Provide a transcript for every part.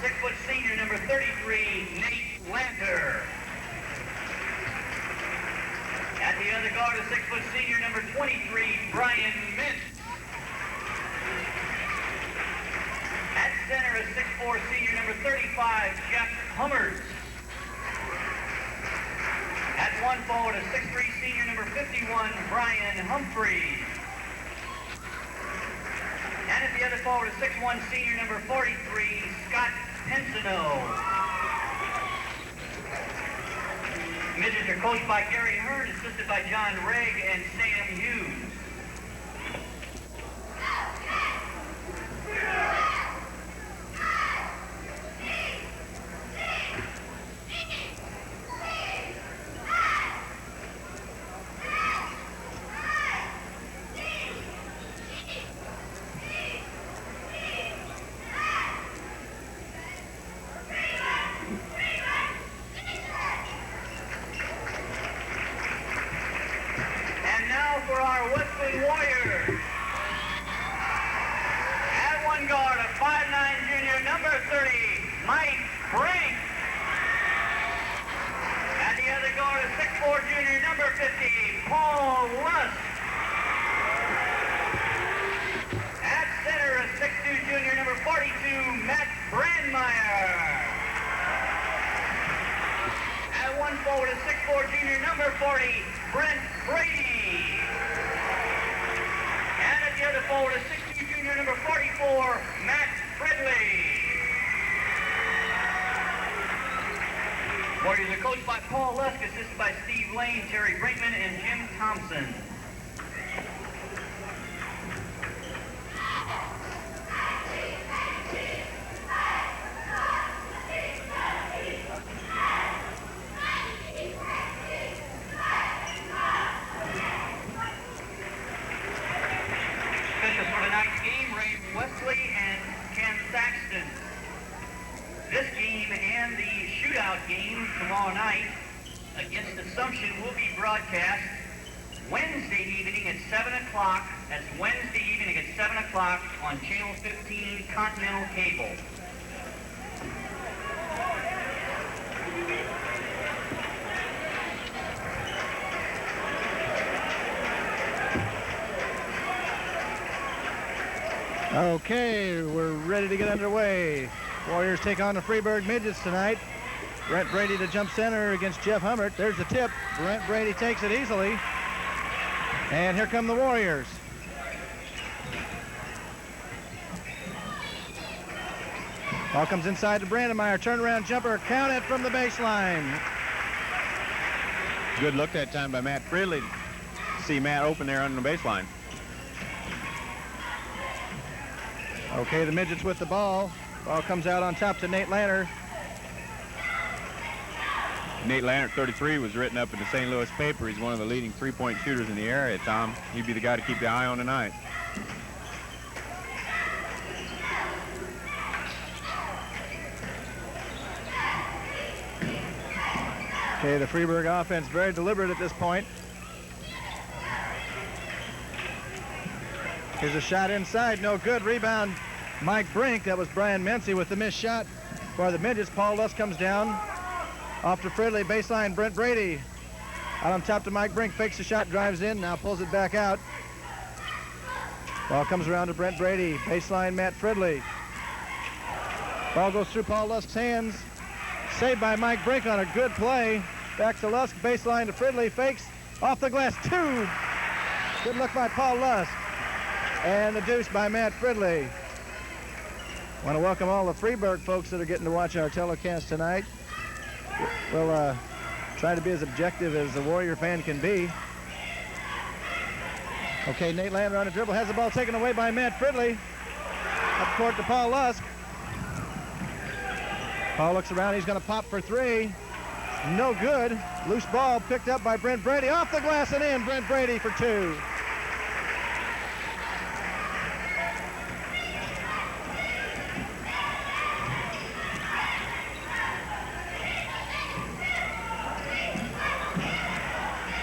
6-foot senior, number 33, Nate Lanter. At the other guard, a 6-foot senior, number 23, Brian Mintz. At center, a 6'4" senior, number 35, Jeff Hummers. At one forward, a 6'3" senior, number 51, Brian Humphreys. And at the other forward, a 6'1" senior, number 43, Scott Pensino. Midgets are coached by Gary Hearn, assisted by John Regg and Sam Hughes. For our Wesclin Warriors. At one guard, a 5'9" junior, number 30, Mike Brink. At the other guard, a 6'4" junior, number 50, Paul Lusk. At center, a 6'2" junior, number 42, Matt Brandmeyer. At one forward, a 6'4" junior, number 40, Brent Brede. The other forward, a 6'2" junior, number 44, Matt Fridley. Warriors are coached by Paul Lusk, assisted by Steve Lane, Terry Brinkman, and Jim Thompson. Wesley and Ken Saxton. This game and the shootout game tomorrow night against Assumption will be broadcast Wednesday evening at 7 o'clock. That's Wednesday evening at 7 o'clock on Channel 15 Continental Cable. Okay, we're ready to get underway. Warriors take on the Freeburg Midgets tonight. Brent Brede to jump center against Jeff Hummert. There's the tip. Brent Brede takes it easily. And here come the Warriors. Ball comes inside to Brandmeyer. Turnaround jumper, count it from the baseline. Good look that time by Matt Fridley. See Matt open there on the baseline. Okay, the Midgets with the ball. Ball comes out on top to Nate Lanter. Nate Lanter, 33, was written up in the St. Louis paper. He's one of the leading three-point shooters in the area, Tom. He'd be the guy to keep the eye on tonight. Okay, the Freeburg offense very deliberate at this point. Here's a shot inside, no good. Rebound, Mike Brink. That was Brian Mintz with the missed shot for the Midgets. Paul Lusk comes down. Off to Fridley, baseline, Brent Brede. Out on top to Mike Brink, fakes the shot, drives in, now pulls it back out. Ball comes around to Brent Brede, baseline, Matt Fridley. Ball goes through Paul Lusk's hands. Saved by Mike Brink on a good play. Back to Lusk, baseline to Fridley, fakes, off the glass, two. Good look by Paul Lusk. And the deuce by Matt Fridley. Want to welcome all the Freeburg folks that are getting to watch our telecast tonight. We'll try to be as objective as a Warrior fan can be. Okay, Nate Lanter on the dribble, has the ball taken away by Matt Fridley. Up court to Paul Lusk. Paul looks around, he's going to pop for three. No good. Loose ball picked up by Brent Brede. Off the glass and in, Brent Brede for two.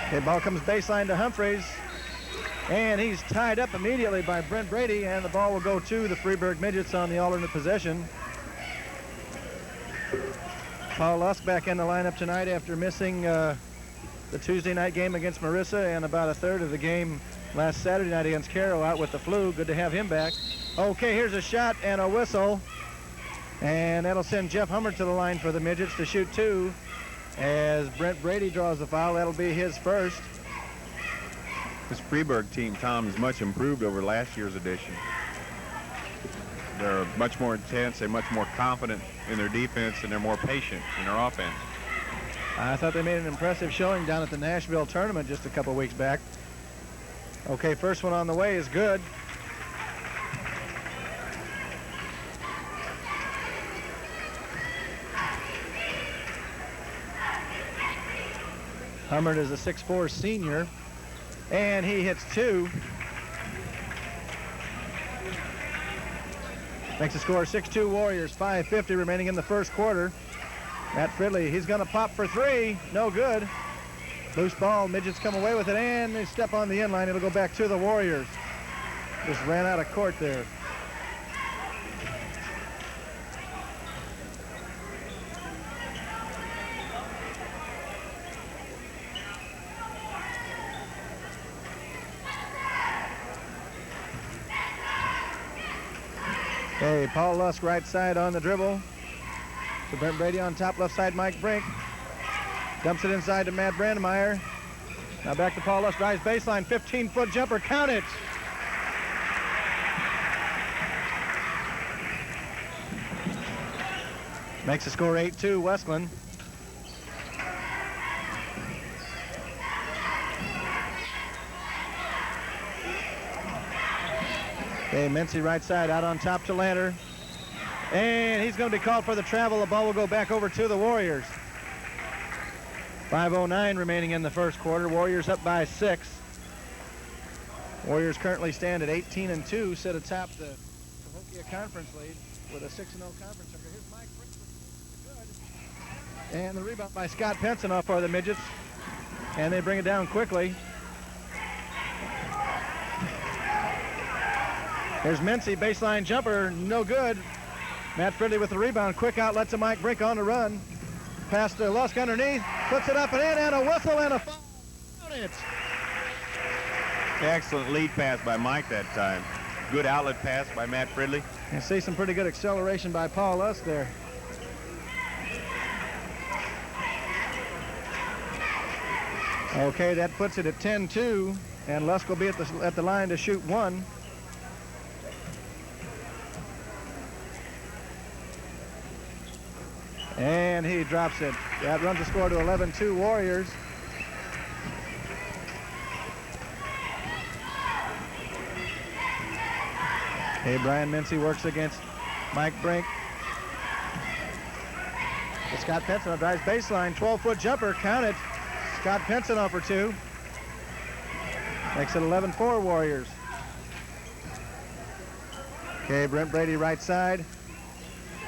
Okay, ball comes baseline to Humphreys, and he's tied up immediately by Brent Brede, and the ball will go to the Freeburg Midgets on the alternate possession. Paul Lusk back in the lineup tonight after missing the Tuesday night game against Marissa and about a third of the game last Saturday night against Carroll out with the flu. Good to have him back. Okay, here's a shot and a whistle. And that'll send Jeff Hummer to the line for the Midgets to shoot 2. As Brent Brede draws the foul, that'll be his first. This Freeburg team, Tom, is much improved over last year's edition. They're much more intense, they're much more confident in their defense, and they're more patient in their offense. I thought they made an impressive showing down at the Nashville tournament just a couple weeks back. Okay, first one on the way is good. Hummert is a 6'4" senior, and he hits 2. Makes the score 6-2 Warriors, 5:50 remaining in the first quarter. Matt Fridley, he's going to pop for 3. No good. Loose ball, Midgets come away with it, and they step on the inline. It'll go back to the Warriors. Just ran out of court there. Okay, Paul Lusk right side on the dribble. To Brent Brede on top, left side Mike Brink. Dumps it inside to Matt Brandmeyer. Now back to Paul Lusk, drives baseline, 15-foot jumper, count it! Makes the score 8-2 Wesclin. Okay, Mincy right side out on top to Lanter. And he's going to be called for the travel. The ball will go back over to the Warriors. 5:09 remaining in the first quarter. Warriors up by 6. Warriors currently stand at 18-2, sit atop the Cahokia Conference lead with a 6-0 conference record. Here's Mike Brink. Good. And the rebound by Scott Pensanoff for the Midgets. And they bring it down quickly. Here's Mincy, baseline jumper, no good. Matt Fridley with the rebound, quick outlet to Mike Brink on the run. Pass to Lusk underneath, puts it up and in, and a whistle and a foul. Excellent lead pass by Mike that time. Good outlet pass by Matt Fridley. You see some pretty good acceleration by Paul Lusk there. Okay, that puts it at 10-2, and Lusk will be at the line to shoot 1. And he drops it. That runs the score to 11-2 Warriors. Hey, Brian Mincy works against Mike Brink. Scott Pensanoff drives baseline, 12-foot jumper, count it. Scott Pensanoff for 2. Makes it 11-4 Warriors. Okay, Brent Brede right side.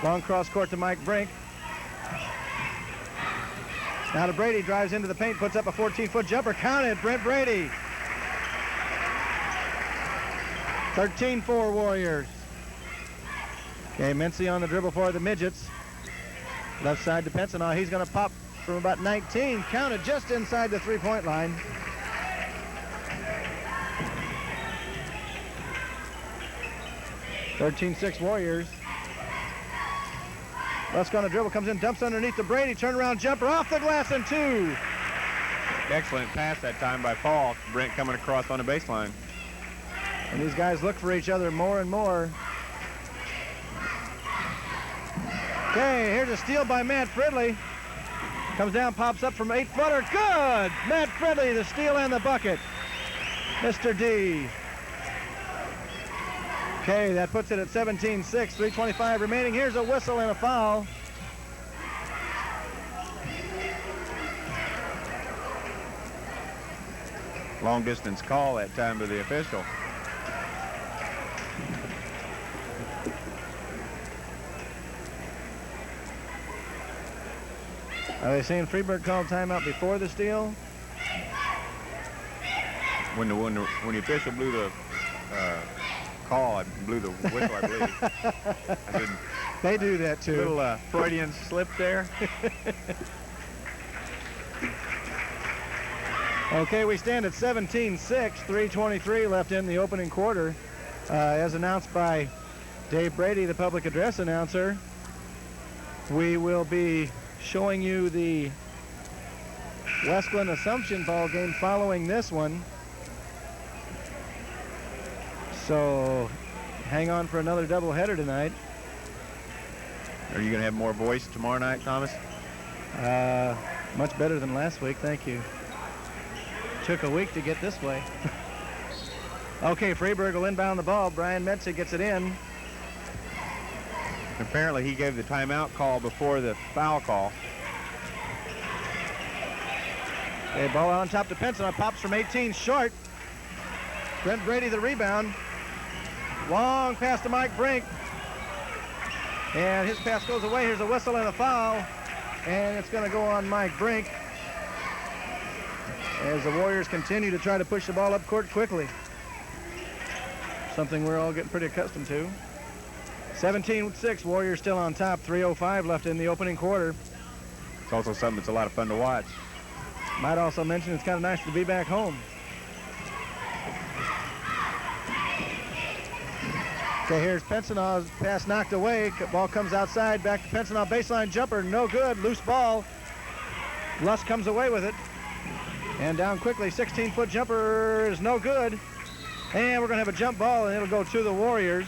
Long cross court to Mike Brink. Now to Brede, drives into the paint, puts up a 14-foot jumper. Counted, Brent Brede. 13-4 Warriors. Okay, Mincy on the dribble for the Midgets. Left side to Pensanoff. He's going to pop from about 19. Counted just inside the three-point line. (13-6) Warriors. Lusk on the dribble, comes in, dumps underneath the Brede, turnaround jumper off the glass and 2. Excellent pass that time by Paul. Brent coming across on the baseline. And these guys look for each other more and more. Okay, here's a steal by Matt Fridley. Comes down, pops up from 8-footer. Good! Matt Fridley, the steal and the bucket. Mr. D. Okay, that puts it at 17-6, 3:25 remaining. Here's a whistle and a foul. Long distance call that time to the official. Are they saying Freeburg called timeout before the steal? When the official blew the call. I blew the whistle, I believe. They do that too. Little Freudian slip there. Okay, we stand at 17-6, 3:23 left in the opening quarter. As announced by Dave Brady, the public address announcer, we will be showing you the Wesclin Assumption ball game following this one. So hang on for another doubleheader tonight. Are you going to have more voice tomorrow night, Thomas? Much better than last week, thank you. Took a week to get this way. Okay, Freeburg will inbound the ball. Brian Metze gets it in. Apparently he gave the timeout call before the foul call. Okay, ball on top to Penson. Pops from 18, short. Brent Brede the rebound. Long pass to Mike Brink. And his pass goes away. Here's a whistle and a foul. And it's going to go on Mike Brink as the Warriors continue to try to push the ball up court quickly. Something we're all getting pretty accustomed to. 17-6, Warriors still on top. 3:05 left in the opening quarter. It's also something that's a lot of fun to watch. Might also mention it's kind of nice to be back home. Okay, here's Pensonaw's pass knocked away. Ball comes outside, back to Pensonaw. Baseline jumper, no good. Loose ball. Lusk comes away with it. And down quickly, 16-foot jumper is no good. And we're going to have a jump ball, and it'll go to the Warriors.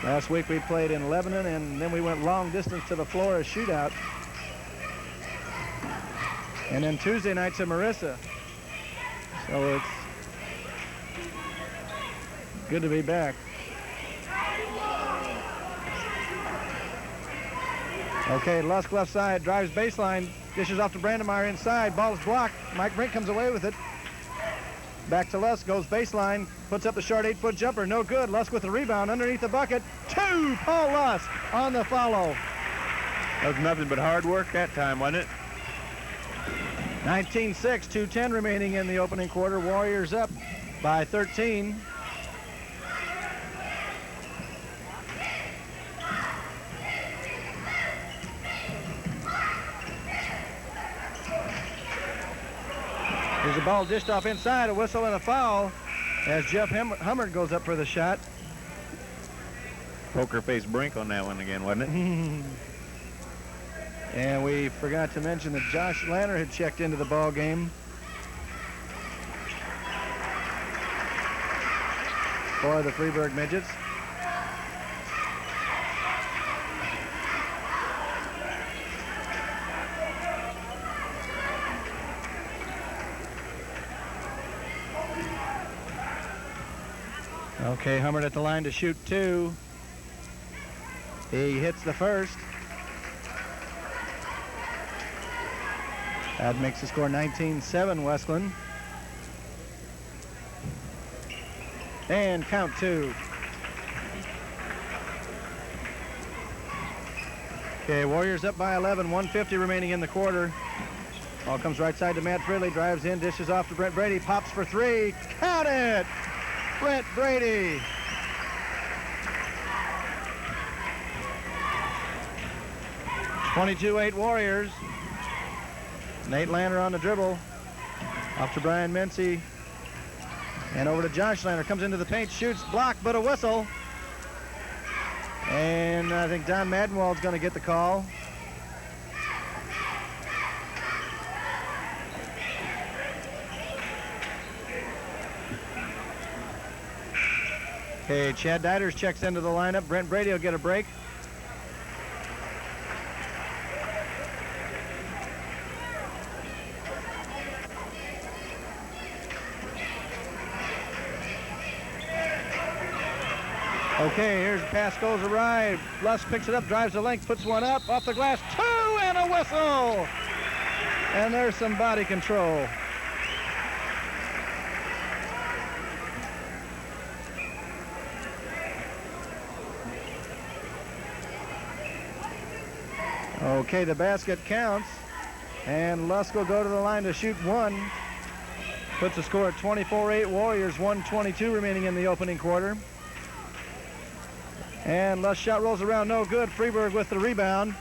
Last week we played in Lebanon, and then we went long distance to the Flores shootout. And then Tuesday night to Marissa. So it's good to be back. Okay, Lusk left side, drives baseline, dishes off to Brandmeyer inside, ball's blocked. Mike Brink comes away with it. Back to Lusk, goes baseline, puts up the short 8-foot jumper, no good. Lusk with the rebound underneath the bucket. Paul Lusk on the follow. That was nothing but hard work that time, wasn't it? 19-6, 2:10 remaining in the opening quarter. Warriors up by 13. There's a ball dished off inside, a whistle and a foul as Jeff Hummert goes up for the shot. Poker face Brink on that one again, wasn't it? And we forgot to mention that Josh Lanner had checked into the ball game for the Freeburg Midgets. Okay, Hummert at the line to shoot two. He hits the first. That makes the score 19-7, Wesclin. And count two. Okay, Warriors up by 11, 1:50 remaining in the quarter. Ball comes right side to Matt Fridley, drives in, dishes off to Brent Brede, pops for three. Count it! Brent Brede. (22-8) Warriors. Nate Lanner on the dribble. Off to Brian Metze. And over to Josh Lanner. Comes into the paint, shoots, blocked, but a whistle. And I think Donny Madenwald's going to get the call. Okay, Chad Deiters checks into the lineup. Brent Brede will get a break. Okay, here's the pass goes awry. Lusk picks it up, drives the length, puts one up, off the glass, two, and a whistle. And there's some body control. Okay, the basket counts, and Lusk will go to the line to shoot one. Puts the score at 24-8. Warriors 1:22 remaining in the opening quarter. And Lusk shot rolls around, no good. Freeburg with the rebound.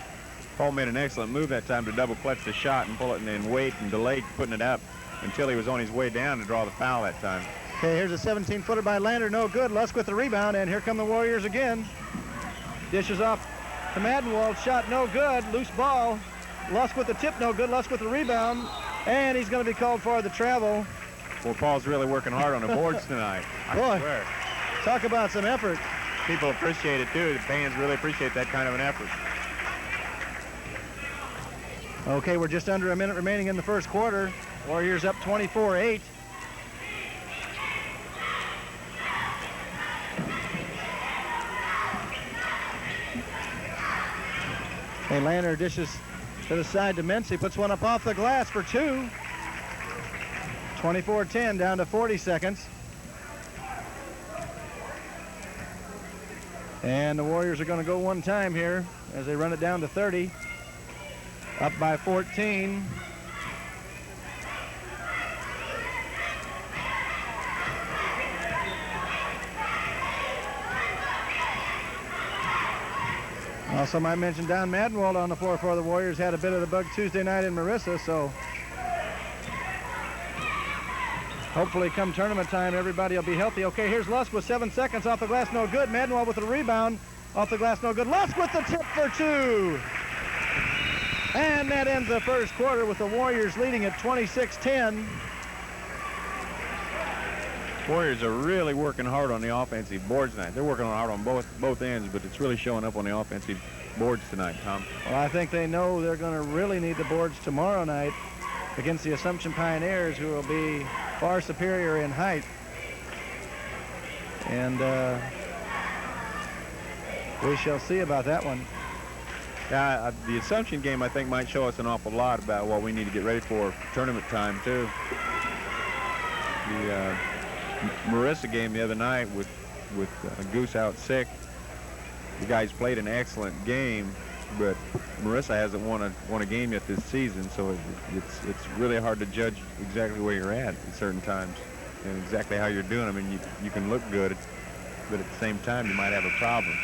Paul made an excellent move that time to double clutch the shot and pull it and then wait and delay putting it up until he was on his way down to draw the foul that time. Okay, here's a 17-footer by Lander, no good. Lusk with the rebound, and here come the Warriors again. Dishes off to Madenwald, shot no good. Loose ball. Lusk with the tip, no good. Lusk with the rebound, and he's going to be called for the travel. Well, Paul's really working hard on the boards tonight. I swear. Talk about some effort. People appreciate it too. The fans really appreciate that kind of an effort. Okay, we're just under a minute remaining in the first quarter. Warriors up 24-8. Hey, Lander dishes to the side to Mency, puts one up off the glass for two. 24-10, down to 40 seconds. And the Warriors are going to go one time here as they run it down to 30. Up by 14. Also, I mentioned Don Madenwald on the floor for the Warriors. Had a bit of the bug Tuesday night in Marissa, so hopefully come tournament time, everybody will be healthy. Okay, here's Lusk with 7 seconds off the glass, no good. Madenwald with the rebound, off the glass, no good. Lusk with the tip for two. And that ends the first quarter with the Warriors leading at 26-10. Warriors are really working hard on the offensive boards tonight. They're working hard on both ends, but it's really showing up on the offensive boards tonight, Tom. Well, I think they know they're going to really need the boards tomorrow night against the Assumption Pioneers, who will be far superior in height. And we shall see about that one. Yeah, the Assumption game, I think, might show us an awful lot about what we need to get ready for tournament time, too. The Marissa game the other night with Goose out sick, the guys played an excellent game, but Marissa hasn't won a game yet this season, so it's really hard to judge exactly where you're at certain times and exactly how you're doing. I mean, you can look good, but at the same time, you might have a problem.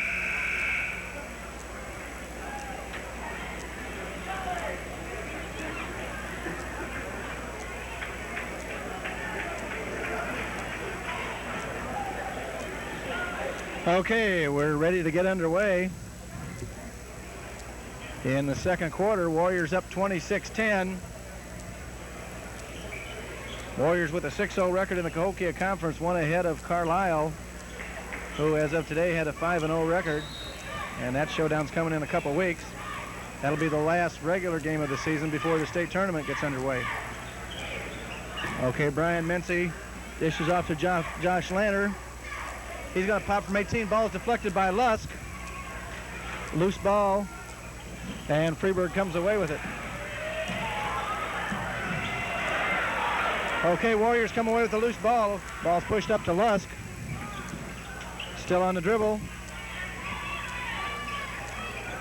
Okay, we're ready to get underway. In the second quarter, Warriors up 26-10. Warriors with a 6-0 record in the Cahokia Conference, one ahead of Carlisle, who as of today had a 5-0 record. And that showdown's coming in a couple weeks. That'll be the last regular game of the season before the state tournament gets underway. Okay, Brian Mency dishes off to Josh Lanner. He's going to pop from 18. Ball is deflected by Lusk. Loose ball. And Freeburg comes away with it. Okay, Warriors come away with the loose ball. Ball's pushed up to Lusk. Still on the dribble.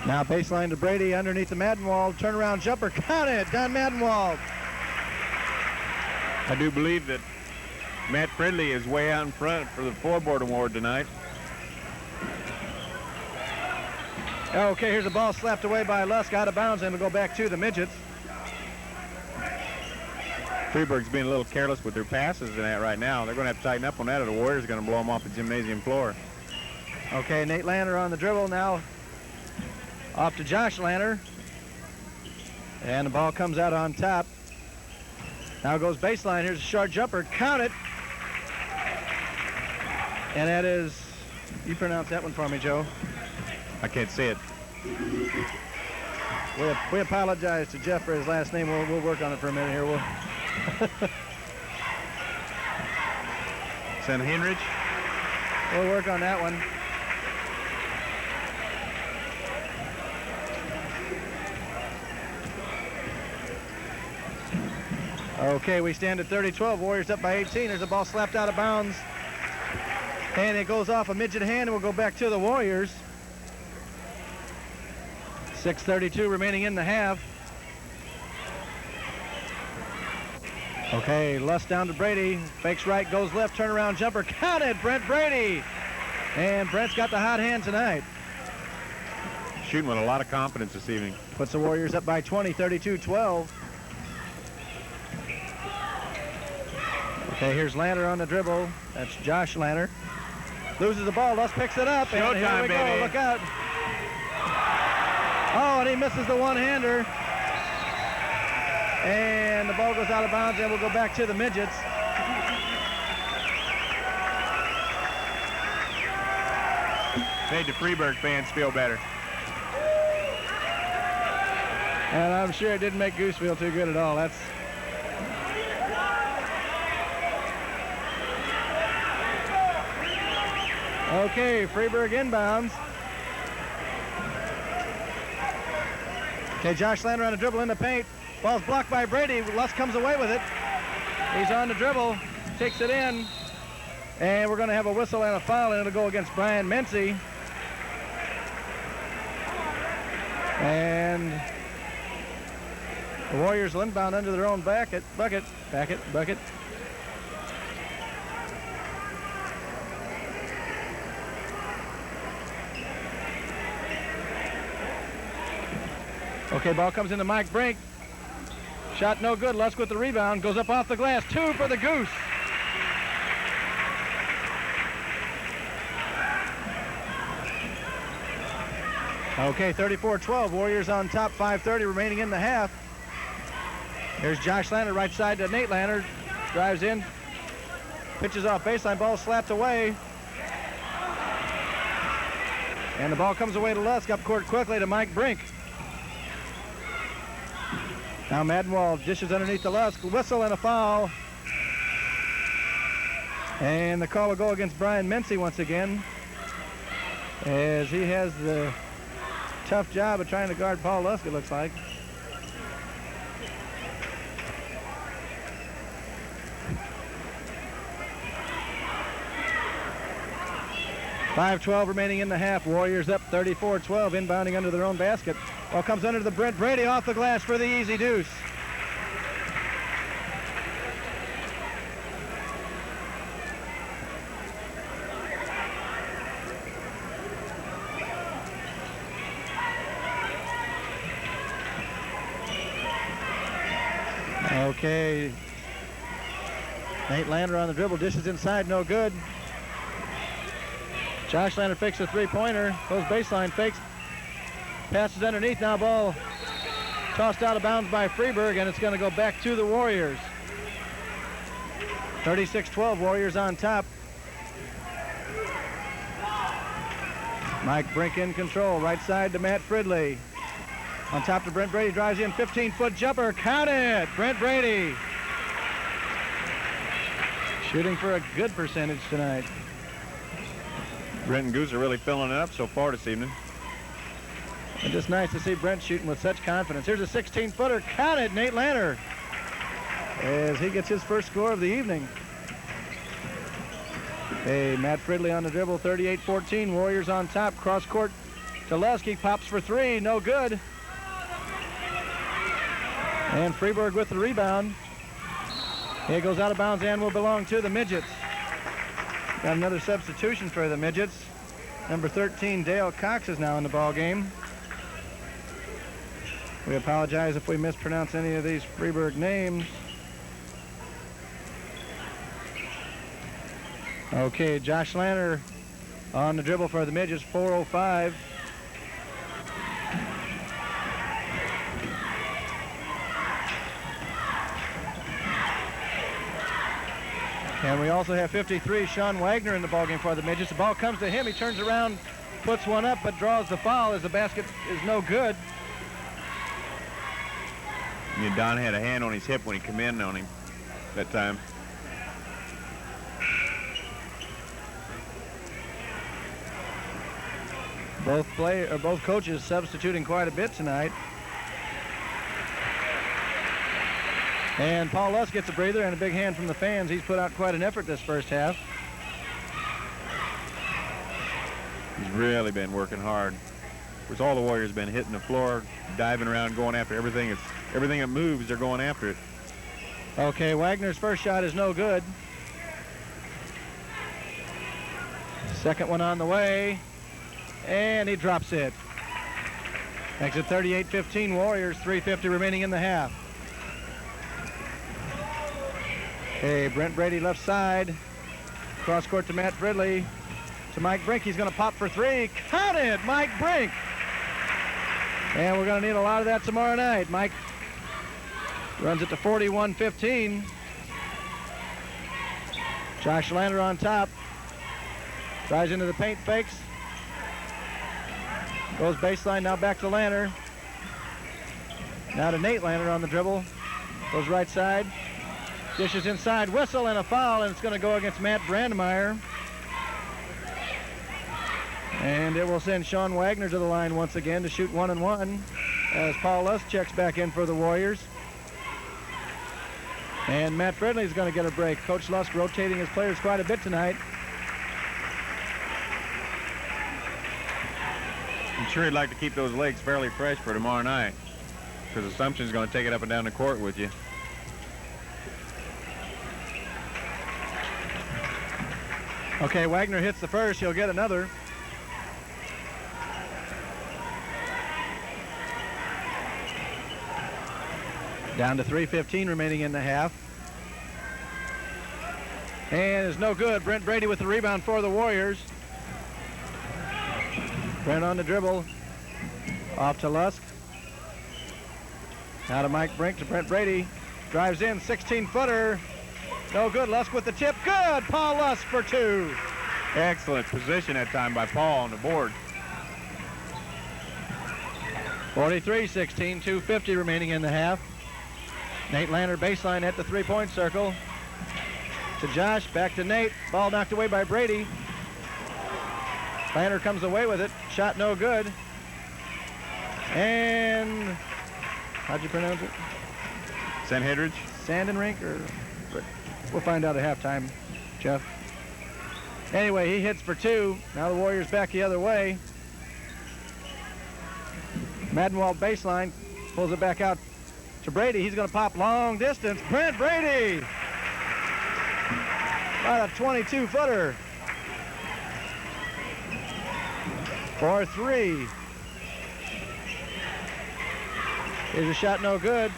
Now baseline to Brede underneath the Madenwald. Turnaround jumper. Count it. Don Madenwald. I do believe that Matt Fridley is way out in front for the floorboard award tonight. Okay, here's a ball slapped away by Lusk, out of bounds, and it'll go back to the Midgets. Freeburg's being a little careless with their passes in that right now. They're going to have to tighten up on that, or the Warriors are going to blow them off the gymnasium floor. Okay, Nate Lanner on the dribble now. Off to Josh Lanner. And the ball comes out on top. Now goes baseline. Here's a short jumper. Count it. And that is, you pronounce that one for me, Joe. I can't see it. We apologize to Jeff for his last name. We'll work on it for a minute here. St. Henrich? We'll work on that one. Okay, we stand at 30-12. Warriors up by 18. There's a ball slapped out of bounds. And it goes off a midget hand and will go back to the Warriors. 6:32 remaining in the half. Okay, Lusk down to Brede. Fakes right, goes left, turnaround jumper. Counted, Brent Brede. And Brent's got the hot hand tonight. Shooting with a lot of confidence this evening. Puts the Warriors up by 20, 32-12. Okay, here's Lanner on the dribble. That's Josh Lanner. Loses the ball, Lusk picks it up, and here we go, look out. Oh, and he misses the one-hander. And the ball goes out of bounds, and we'll go back to the Midgets. Made the Freeburg fans feel better. And I'm sure it didn't make Goose feel too good at all. That's... Okay, Freeburg inbounds. Okay, Josh Lanner on a dribble in the paint. Ball's blocked by Brede. Lusk comes away with it. He's on the dribble, takes it in, and we're going to have a whistle and a foul, and it'll go against Brian Mency. And the Warriors will inbound under their own bucket. Okay, ball comes into Mike Brink. Shot no good. Lusk with the rebound. Goes up off the glass. 2 for the Goose. Okay, 34-12. Warriors on top. 5:30 remaining in the half. Here's Josh Lanner right side to Nate Lanner. Drives in. Pitches off baseline. Ball slapped away. And the ball comes away to Lusk. Up court quickly to Mike Brink. Now Madenwald dishes underneath the Lusk. Whistle and a foul. And the call will go against Brian Mency once again, as he has the tough job of trying to guard Paul Lusk, it looks like. .5:12 remaining in the half. Warriors up 34-12, inbounding under their own basket. Ball comes under the Brent Brede off the glass for the easy deuce. Okay. Nate Lanner on the dribble, dishes inside, no good. Josh Lanner fakes a three-pointer, goes baseline, fakes, passes underneath, now ball tossed out of bounds by Freeburg, and it's going to go back to the Warriors. 36-12, Warriors on top. Mike Brink in control, right side to Matt Fridley. On top to Brent Brede, drives in, 15-foot jumper, count it! Brent Brede. Shooting for a good percentage tonight. Brent and Goose are really filling it up so far this evening. And just nice to see Brent shooting with such confidence. Here's a 16-footer, counted, Nate Lanner, as he gets his first score of the evening. Hey, Matt Fridley on the dribble, 38-14, Warriors on top, cross court to Lusk, he pops for 3, no good. And Freeburg with the rebound. It goes out of bounds and will belong to the Midgets. Got another substitution for the Midgets. Number 13, Dale Cox, is now in the ball game. We apologize if we mispronounce any of these Freeburg names. Okay, Josh Lanner on the dribble for the Midgets, 4:05. And we also have 53, Sean Wagner, in the ballgame for the Midgets. The ball comes to him. He turns around, puts one up, but draws the foul as the basket is no good. Yeah, Don had a hand on his hip when he came in on him that time. Both coaches substituting quite a bit tonight. And Paul Lusk gets a breather and a big hand from the fans. He's put out quite an effort this first half. He's really been working hard. Of course, all the Warriors been hitting the floor, diving around, going after everything. Everything that moves, they're going after it. Okay, Wagner's first shot is no good. Second one on the way, and he drops it. Makes it 38-15 Warriors, 3:50 remaining in the half. Okay, Brent Brede left side. Cross court to Matt Fridley. To Mike Brink, he's gonna pop for three. Count it, Mike Brink. And we're gonna need a lot of that tomorrow night. Mike runs it to 41-15. Josh Lander on top. Drives into the paint, fakes. Goes baseline, now back to Lander. Now to Nate Lander on the dribble. Goes right side. Dishes inside, whistle and a foul, and it's going to go against Matt Brandmeyer. And it will send Sean Wagner to the line once again to shoot 1-1 as Paul Lusk checks back in for the Warriors. And Matt Fridley is going to get a break. Coach Lusk rotating his players quite a bit tonight. I'm sure he'd like to keep those legs fairly fresh for tomorrow night, because Assumption's going to take it up and down the court with you. Okay, Wagner hits the first. He'll get another. Down to 3:15 remaining in the half. And it's no good. Brent Brede with the rebound for the Warriors. Brent on the dribble. Off to Lusk. Now to Mike Brink to Brent Brede. Drives in, 16-footer. No good. Lusk with the tip. Good. Paul Lusk for two. Excellent position that time by Paul on the board. 43-16, 2:50 remaining in the half. Nate Lander baseline at the three-point circle. To Josh, back to Nate. Ball knocked away by Brede. Lander comes away with it. Shot no good. And how'd you pronounce it? Sanhedridge? Sandenrink, or we'll find out at halftime, Jeff. Anyway, he hits for two. Now the Warriors back the other way. Madenwald baseline, pulls it back out to Brede. He's going to pop long distance. Brent Brede! About a 22-footer. For three. Here's a shot no good.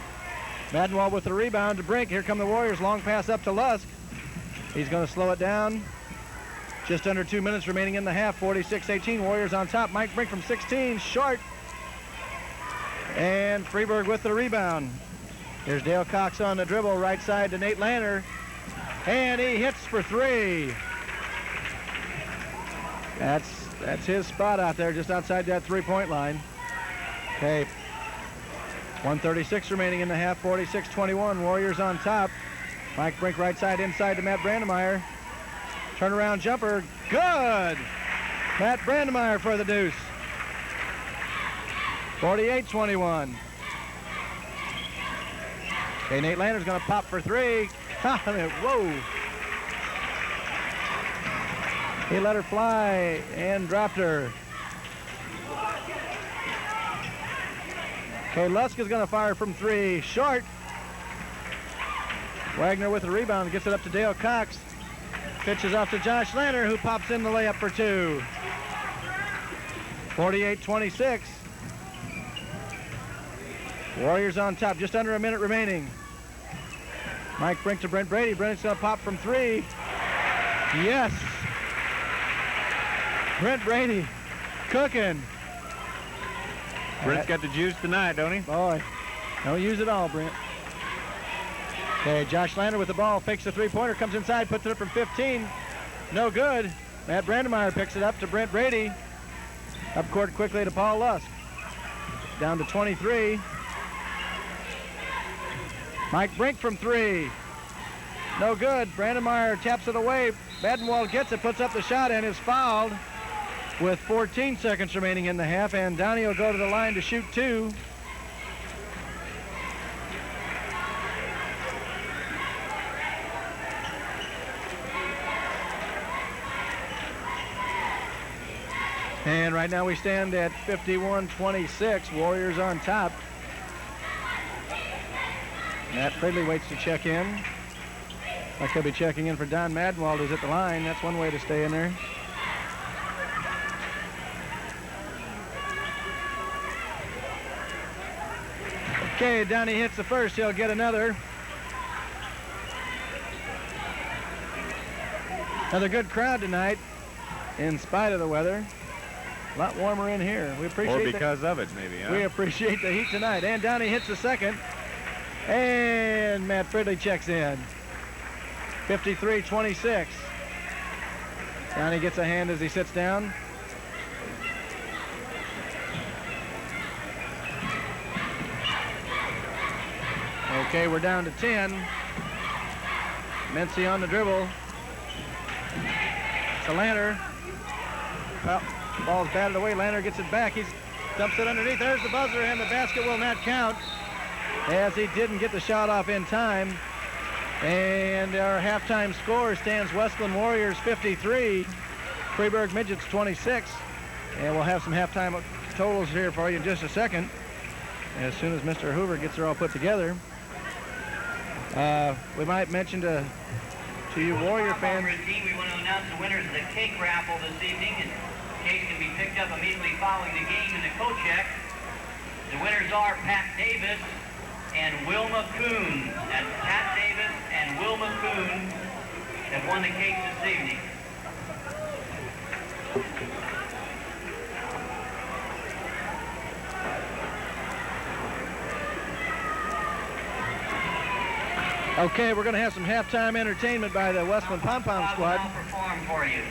Madenwald with the rebound to Brink. Here come the Warriors. Long pass up to Lusk. He's going to slow it down. Just under 2 minutes remaining in the half. 46-18. Warriors on top. Mike Brink from 16. Short. And Freeburg with the rebound. Here's Dale Cox on the dribble. Right side to Nate Lander. And he hits for three. That's his spot out there, just outside that three-point line. Okay. 1:36 remaining in the half. 46-21. Warriors on top. Mike Brink right side inside to Matt Brandmeyer. Turnaround jumper. Good! Matt Brandmeyer for the deuce. 48-21. Okay, Nate Lander's going to pop for three. Whoa. He let her fly and dropped her. Okay, Lusk is going to fire from three. Short. Wagner with the rebound, gets it up to Dale Cox. Pitches off to Josh Lander, who pops in the layup for two. 48-26. Warriors on top, just under a minute remaining. Mike Brink to Brent Brede. Brent's going to pop from three. Yes. Brent Brede cooking. Brent's got the juice tonight, don't he? Boy, don't use it all, Brent. Okay, Josh Lander with the ball, fakes the three-pointer, comes inside, puts it up from 15. No good. Matt Brandmeyer picks it up to Brent Brede. Up court quickly to Paul Lusk. Down to 23. Mike Brink from three. No good. Brandmeyer taps it away. Madenwald gets it, puts up the shot, and is fouled with 14 seconds remaining in the half, and Donny will go to the line to shoot two. And right now we stand at 51-26, Warriors on top. Matt Fridley waits to check in. Like he'll be checking in for Donny Madenwald, who's at the line. That's one way to stay in there. Okay, Donny hits the first. He'll get another. Another good crowd tonight, in spite of the weather. A lot warmer in here. We appreciate it. Or because of it, maybe, huh? We appreciate the heat tonight. And Donny hits the second. And Matt Fridley checks in. 53-26. Donny gets a hand as he sits down. Okay, we're down to 10. Mency on the dribble. To Lanner. Well, ball's batted away. Lanner gets it back. He dumps it underneath. There's the buzzer, and the basket will not count as he didn't get the shot off in time. And our halftime score stands Wesclin Warriors 53, Freeburg Midgets 26. And we'll have some halftime totals here for you in just a second, as soon as Mr. Hoover gets her all put together. We might mention to you Warrior fans. We want to announce the winners of the cake raffle this evening, and cakes can be picked up immediately following the game in the coat check. The winners are Pat Davis and Wilma Kuhn. That's Pat Davis and Wilma Kuhn that won the cakes this evening. Okay, we're going to have some halftime entertainment by the Wesclin Pom-Pom squad. I'll perform for you.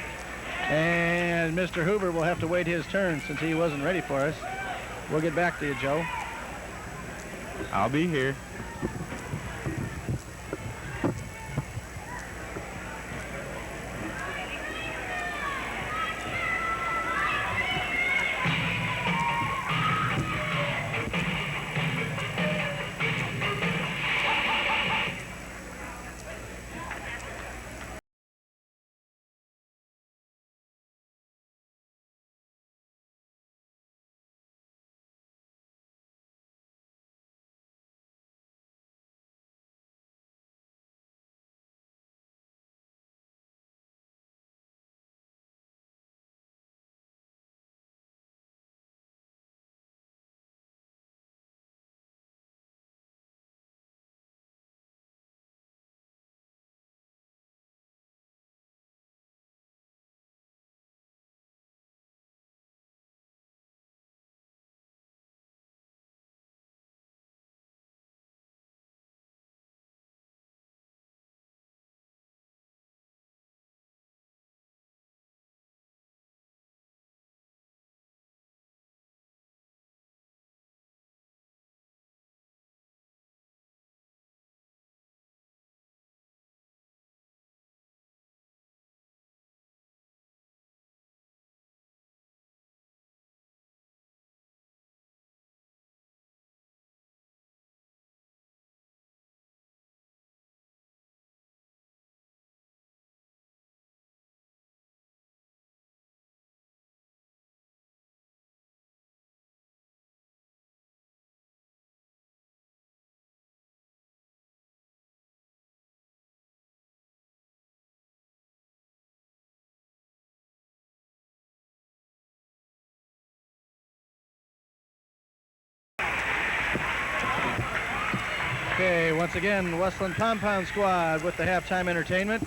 And Mr. Hoover will have to wait his turn since he wasn't ready for us. We'll get back to you, Joe. I'll be here. Okay, once again, Wesclin Pom-Pom squad with the halftime entertainment.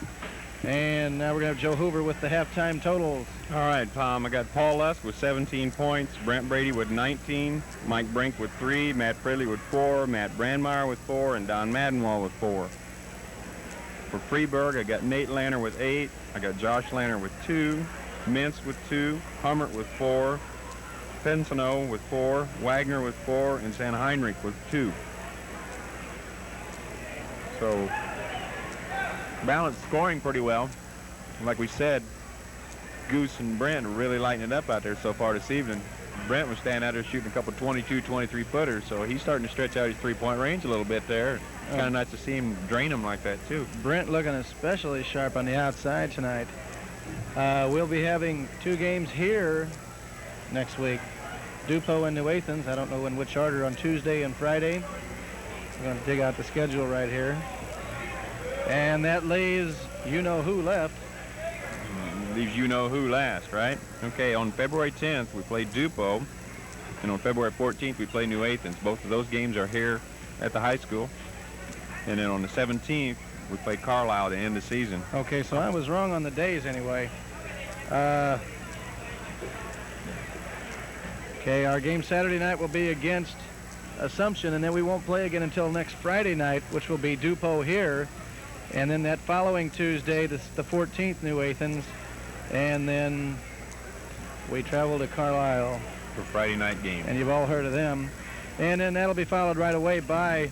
And now we're going to have Joe Hoover with the halftime totals. All right, Tom, I got Paul Lusk with 17 points, Brent Brede with 19, Mike Brink with 3, Matt Fridley with 4, Matt Brandmeyer with 4, and Donny Madenwald with 4. For Freeburg, I got Nate Lanner with 8, I got Josh Lanner with 2, Mintz with 2, Hummert with 4, Pensano with 4, Wagner with 4, and San Heinrich with 2. So, balanced scoring pretty well. Like we said, Goose and Brent are really lighting it up out there so far this evening. Brent was standing out there shooting a couple 22, 23-footers, so he's starting to stretch out his three-point range a little bit there. Kind of nice to see him drain them like that, too. Brent looking especially sharp on the outside tonight. We'll be having 2 games here next week. Dupo and New Athens. I don't know in which order, on Tuesday and Friday. We're going to dig out the schedule right here. And that leaves you-know-who left. Leaves you-know-who last, right? Okay, on February 10th, we play Dupo. And on February 14th, we play New Athens. Both of those games are here at the high school. And then on the 17th, we play Carlisle to end the season. Okay, so I was wrong on the days anyway. Okay, our game Saturday night will be against Assumption, and then we won't play again until next Friday night, which will be Dupo here. And then that following Tuesday, the 14th, New Athens. And then we travel to Carlisle. For Friday night game. And you've all heard of them. And then that'll be followed right away by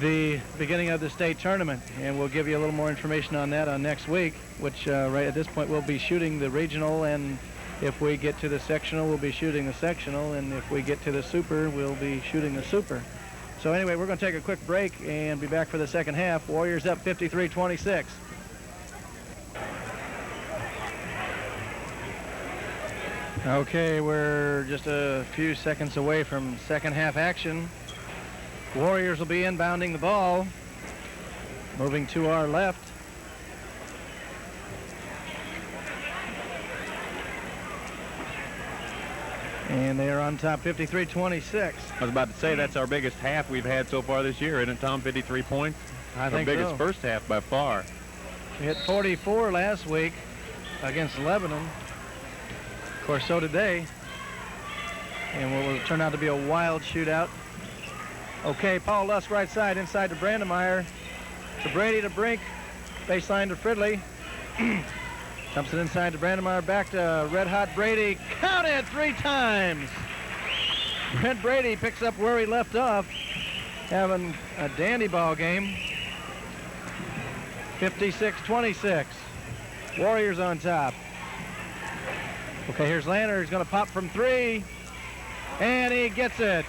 the beginning of the state tournament. And we'll give you a little more information on that on next week, which right at this point we'll be shooting the regional, and if we get to the sectional, we'll be shooting the sectional, and if we get to the super, we'll be shooting the super. So anyway, we're going to take a quick break and be back for the second half. Warriors up 53-26. Okay, we're just a few seconds away from second half action. Warriors will be inbounding the ball. Moving to our left. And they are on top 53-26. I was about to say that's our biggest half we've had so far this year, isn't it, Tom? 53 points? I think our biggest so. first half by far. We hit 44 last week against Lebanon. Of course, so did they. And what will turn out to be a wild shootout. Okay, Paul Lusk right side, inside to Brandmeyer. To Brede, to Brink. Baseline to Fridley. Dumps it inside to Brandmeyer, back to Red Hot Brede. Counted 3 times. Brent Brede picks up where he left off, having a dandy ball game. 56-26. Warriors on top. Okay, here's Lanner. He's going to pop from 3, and he gets it.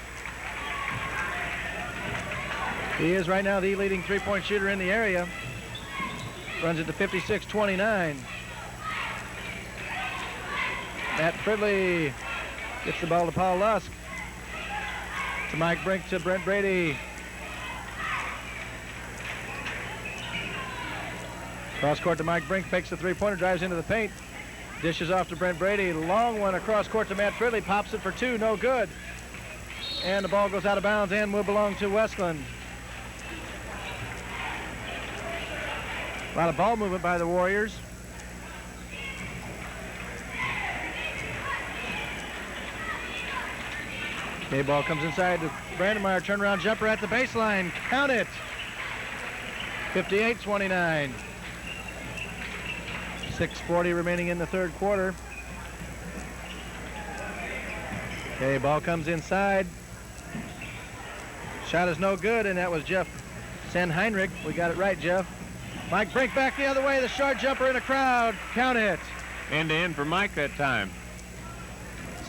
He is right now the leading three-point shooter in the area. Runs it to 56-29. Matt Fridley gets the ball to Paul Lusk. To Mike Brink, to Brent Brede. Cross court to Mike Brink, fakes the three-pointer, drives into the paint. Dishes off to Brent Brede. Long one across court to Matt Fridley. Pops it for 2, no good. And the ball goes out of bounds and will belong to Wesclin. A lot of ball movement by the Warriors. Okay, ball comes inside to Brandmeyer. Turnaround jumper at the baseline. Count it. 58-29. 6:40 remaining in the third quarter. Okay, ball comes inside. Shot is no good, and that was Jeff Sandheinrich. We got it right, Jeff. Mike Brink back the other way. The short jumper in a crowd. Count it. End to end for Mike that time.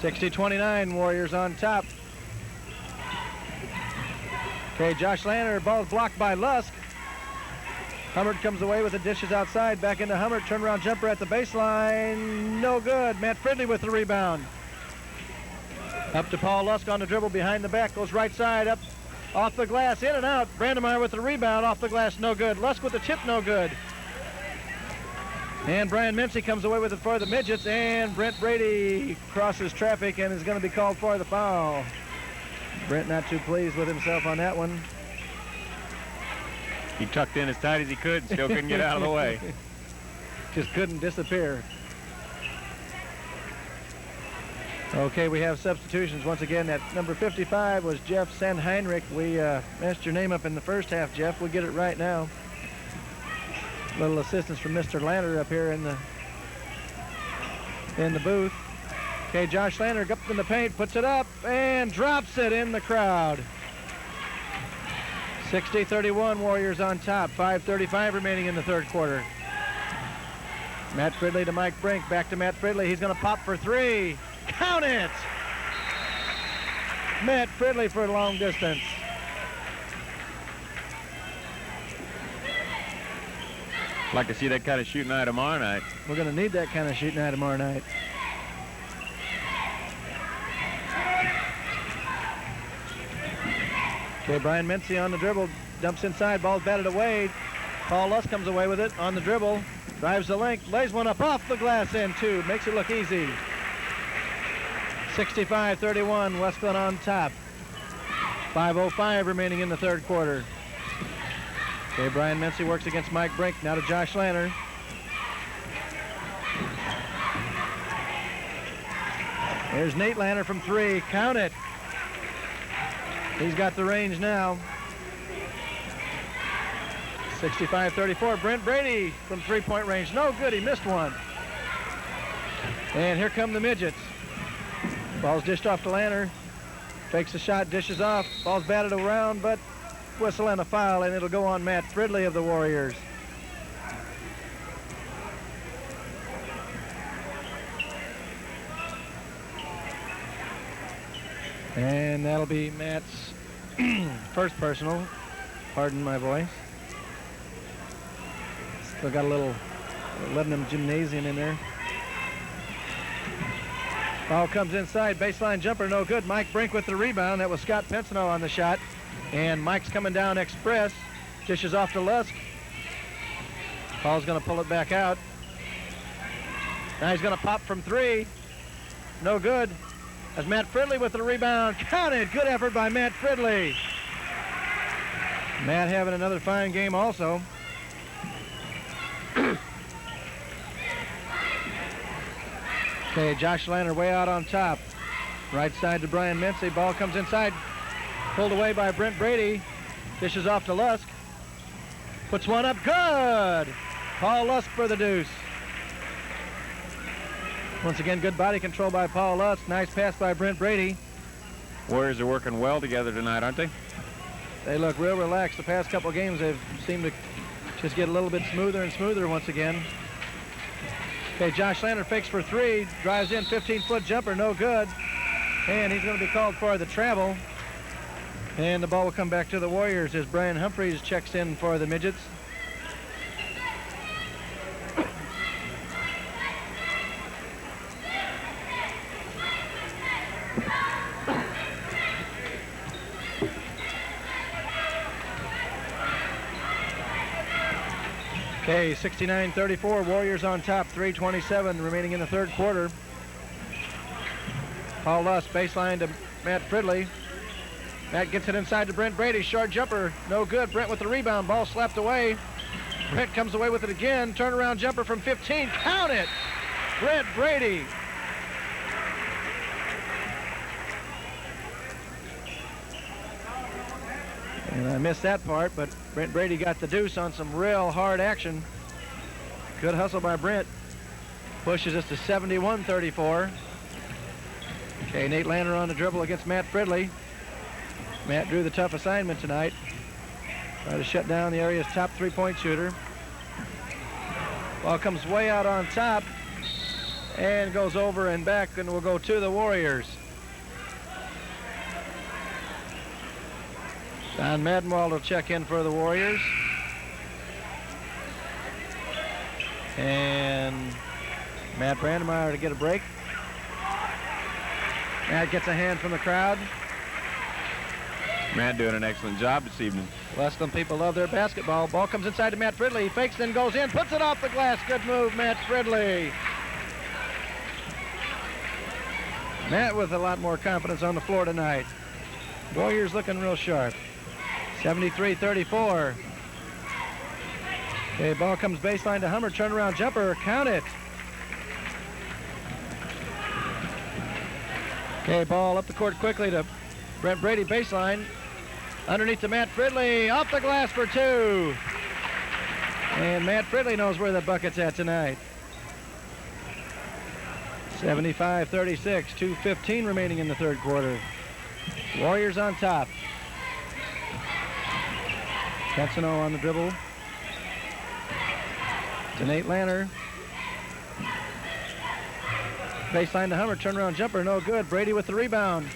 60-29, Warriors on top. Okay, Josh Lanner, ball blocked by Lusk. Hummert comes away with the dishes outside. Back into Hummert. Turnaround jumper at the baseline. No good. Matt Fridley with the rebound. Up to Paul Lusk on the dribble behind the back. Goes right side up off the glass. In and out. Brandmeyer with the rebound. Off the glass. No good. Lusk with the tip. No good. And Brian Mincy comes away with it for the Midgets. And Brent Brede crosses traffic and is going to be called for the foul. Brent not too pleased with himself on that one. He tucked in as tight as he could and still couldn't get out of the way. Just couldn't disappear. Okay, we have substitutions once again. At number 55 was Jeff Sandheinrich. We messed your name up in the first half, Jeff. We'll get it right now. Little assistance from Mr. Lanner up here in the booth. Okay, Josh Lanner up in the paint, puts it up, and drops it in the crowd. 60-31, Warriors on top. 5:35 remaining in the third quarter. Matt Fridley to Mike Brink. Back to Matt Fridley. He's going to pop for 3. Count it! Matt Fridley for long distance. Like to see that kind of shooting eye tomorrow night. We're going to need that kind of shooting eye tomorrow night. Okay, Brian Mincy on the dribble, dumps inside, ball's batted away. Paul Lusk comes away with it on the dribble, drives the length, lays one up off the glass and two, makes it look easy. 65-31, Wesclin on top. 5:05 remaining in the third quarter. Okay, Brian Mincy works against Mike Brink, now to Josh Lanner. There's Nate Lanner from three, count it. He's got the range now. 65-34, Brent Brede from three-point range. No good, he missed one. And here come the Midgets. Ball's dished off to Lanner. Fakes the shot, dishes off. Ball's batted around, but whistle and a foul, and it'll go on Matt Fridley of the Warriors. And that'll be Matt's first personal. Pardon my voice. Still got a little Lebanon gymnasium in there. Ball comes inside, baseline jumper, no good. Mike Brink with the rebound. That was Scott Pensino on the shot. And Mike's coming down express. Dishes off to Lusk. Paul's going to pull it back out. Now he's going to pop from three. No good. As Matt Fridley with the rebound. Counted. Good effort by Matt Fridley. Matt having another fine game also. Okay, Josh Lanner way out on top. Right side to Brian Mincy. Ball comes inside. Pulled away by Brent Brede. Dishes off to Lusk. Puts one up. Good! Paul Lusk for the deuce. Once again, good body control by Paul Lusk. Nice pass by Brent Brede. Warriors are working well together tonight, aren't they? They look real relaxed. The past couple games, they've seemed to just get a little bit smoother and smoother once again. Okay, Josh Lanner fakes for three. Drives in, 15-foot jumper, no good. And he's going to be called for the travel. And the ball will come back to the Warriors as Brian Humphreys checks in for the Midgets. Okay, 69-34, Warriors on top, 3:27 remaining in the third quarter. Paul Lusk, baseline to Matt Fridley. Matt gets it inside to Brent Brede, short jumper, no good. Brent with the rebound, ball slapped away. Brent comes away with it again, turnaround jumper from 15, count it! Brent Brede. And I missed that part, but Brent Brede got the deuce on some real hard action. Good hustle by Brent. Pushes us to 71-34. Okay, Nate Lanner on the dribble against Matt Fridley. Matt drew the tough assignment tonight. Try to shut down the area's top three-point shooter. Ball comes way out on top and goes over and back and will go to the Warriors. Donny Madenwald will check in for the Warriors. And Matt Brandmeyer to get a break. Matt gets a hand from the crowd. Matt doing an excellent job this evening. Wesclin people love their basketball. Ball comes inside to Matt Fridley. He fakes, then goes in, puts it off the glass. Good move, Matt Fridley. Matt with a lot more confidence on the floor tonight. Warriors looking real sharp. 73-34. Okay, ball comes baseline to Hummer. Turnaround jumper. Count it. Okay, ball up the court quickly to Brent Brede, baseline. Underneath to Matt Fridley. Off the glass for two. And Matt Fridley knows where the bucket's at tonight. 75-36. 2:15 remaining in the third quarter. Warriors on top. Pensino on the dribble. To Nate Lanner. Baseline to Hummer, turnaround jumper, no good. Brede with the rebound.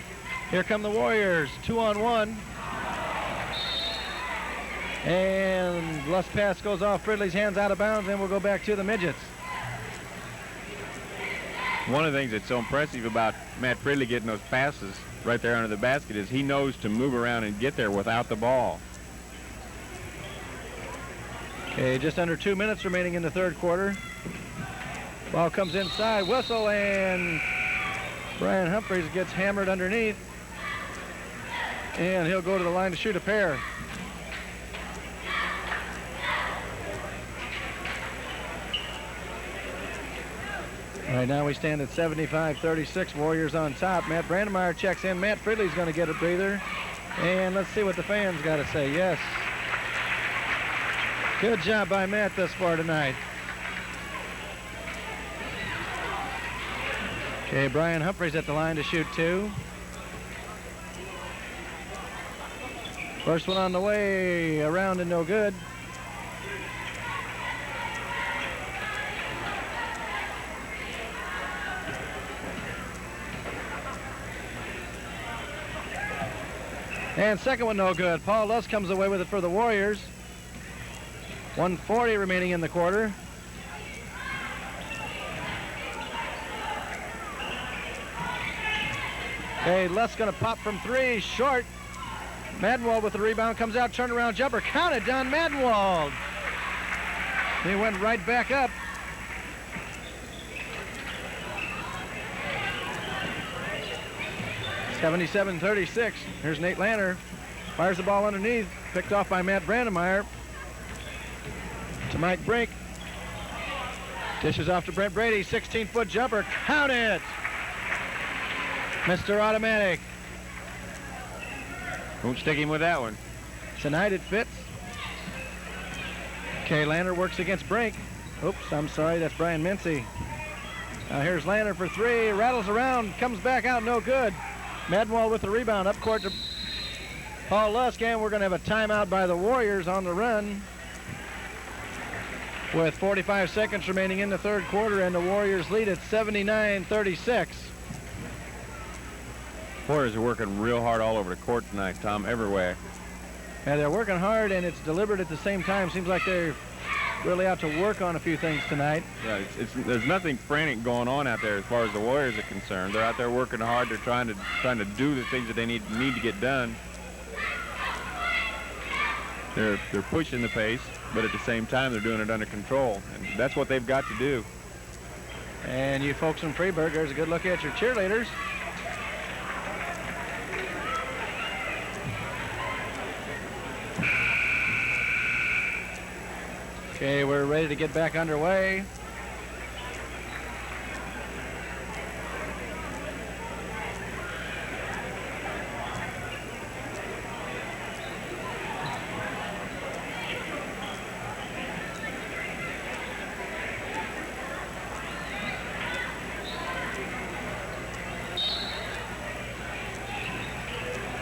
Here come the Warriors, 2-on-1. And Lusk pass goes off Fridley's hands, out of bounds, and we'll go back to the Midgets. One of the things that's so impressive about Matt Fridley getting those passes right there under the basket is he knows to move around and get there without the ball. Okay, just under 2 minutes remaining in the third quarter. Ball comes inside, whistle, and Brian Humphreys gets hammered underneath. And he'll go to the line to shoot a pair. Right now we stand at 75-36, Warriors on top. Matt Brandmeyer checks in. Matt Fridley's going to get a breather. And let's see what the fans got to say. Yes. Good job by Matt thus far tonight. Okay, Brian Humphreys at the line to shoot 2. First one on the way, around and no good. And second one no good. Paul Lusk comes away with it for the Warriors. 1:40 remaining in the quarter. Okay, Lusk gonna pop from 3, short. Madenwald with the rebound, comes out, turnaround jumper, counted, Don Madenwald. He went right back up. (77-36). Here's Nate Lanner. Fires the ball underneath, picked off by Matt Brandmeyer. To Mike Brink. Dishes off to Brent Brede, 16-foot jumper, count it! Mr. Automatic. Won't stick him with that one. Tonight it fits. Okay, Lanner works against Brink. Oops, I'm sorry, that's Brian Mincy. Now here's Lanner for 3, rattles around, comes back out, no good. Madenwald with the rebound, up court to Paul Lusk, and we're gonna have a timeout by the Warriors on the run. With 45 seconds remaining in the third quarter, and the Warriors lead at 79-36. Warriors are working real hard all over the court tonight, Tom, everywhere. Yeah, they're working hard, and it's deliberate at the same time. Seems like they're really out to work on a few things tonight. Yeah, there's nothing frantic going on out there as far as the Warriors are concerned. They're out there working hard. They're trying to do the things that they need to get done. They're pushing the pace, but at the same time they're doing it under control, and that's what they've got to do. And you folks in Freeburg, there's a good look at your cheerleaders. Okay, we're ready to get back underway.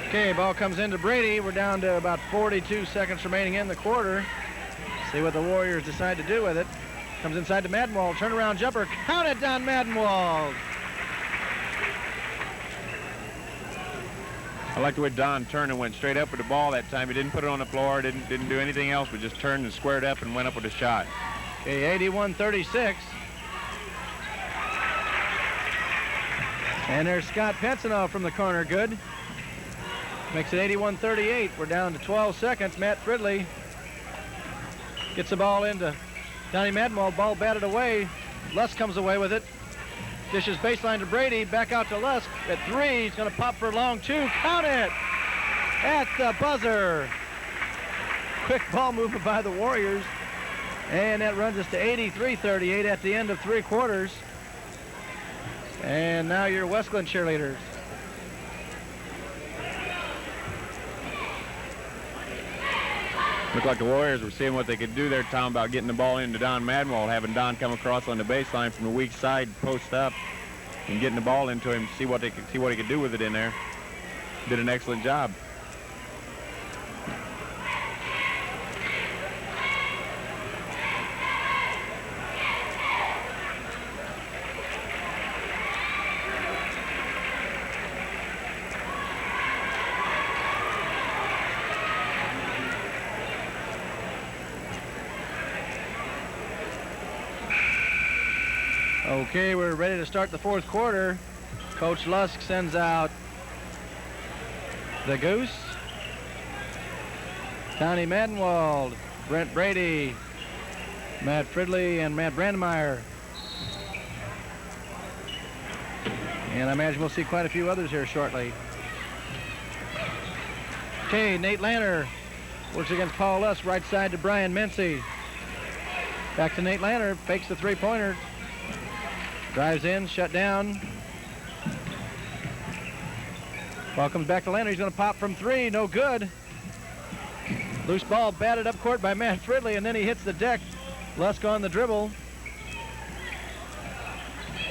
Okay, ball comes into Brede. We're down to about 42 seconds remaining in the quarter. See what the Warriors decide to do with it. Comes inside to Madenwald, turnaround jumper, counted down Madenwald. I like the way Don turned and went straight up with the ball that time. He didn't put it on the floor, didn't do anything else, but just turned and squared up and went up with a shot. Okay, 81-36. And there's Scott Pensanow from the corner, good. Makes it 81-38. We're down to 12 seconds. Matt Fridley gets the ball into Donny Madenwald, ball batted away. Lusk comes away with it. Dishes baseline to Brede, back out to Lusk at 3. He's gonna pop for long 2, count it! At the buzzer. Quick ball movement by the Warriors. And that runs us to 83-38 at the end of 3 quarters. And now your Wesclin cheerleaders. Looked like the Warriors were seeing what they could do there, Tom, about getting the ball into Don Madenwald, having Don come across on the baseline from the weak side, post up, and getting the ball into him, see what he could do with it in there. Did an excellent job. Okay, we're ready to start the fourth quarter. Coach Lusk sends out the Goose, Donny Madenwald, Brent Brede, Matt Fridley, and Matt Brandmeyer. And I imagine we'll see quite a few others here shortly. Okay, Nate Lanner works against Paul Lusk, right side to Brian Mency. Back to Nate Lanner, fakes the three-pointer. Drives in, shut down. Ball comes back to Lanner. He's going to pop from three. No good. Loose ball batted up court by Matt Fridley, and then he hits the deck. Lusk on the dribble.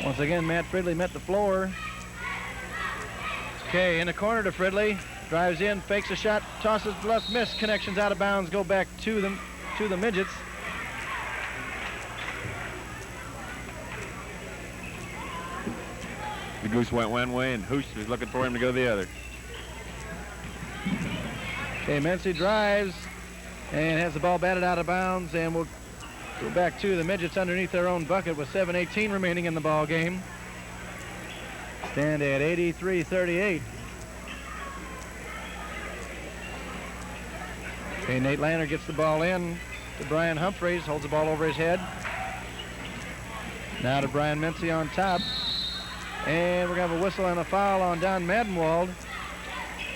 Once again, Matt Fridley met the floor. Okay, in the corner to Fridley. Drives in, fakes a shot, tosses Lusk, miss. Connections out of bounds. Go back to the Midgets. The Goose went one way, and Hoosh is looking for him to go the other. Okay, Mency drives and has the ball batted out of bounds, and we'll go back to the Midgets underneath their own bucket with 7:18 remaining in the ball game. Stand at 83-38. Okay, Nate Lanner gets the ball in to Brian Humphreys, holds the ball over his head. Now to Brian Mency on top. And we're going to have a whistle and a foul on Don Madenwald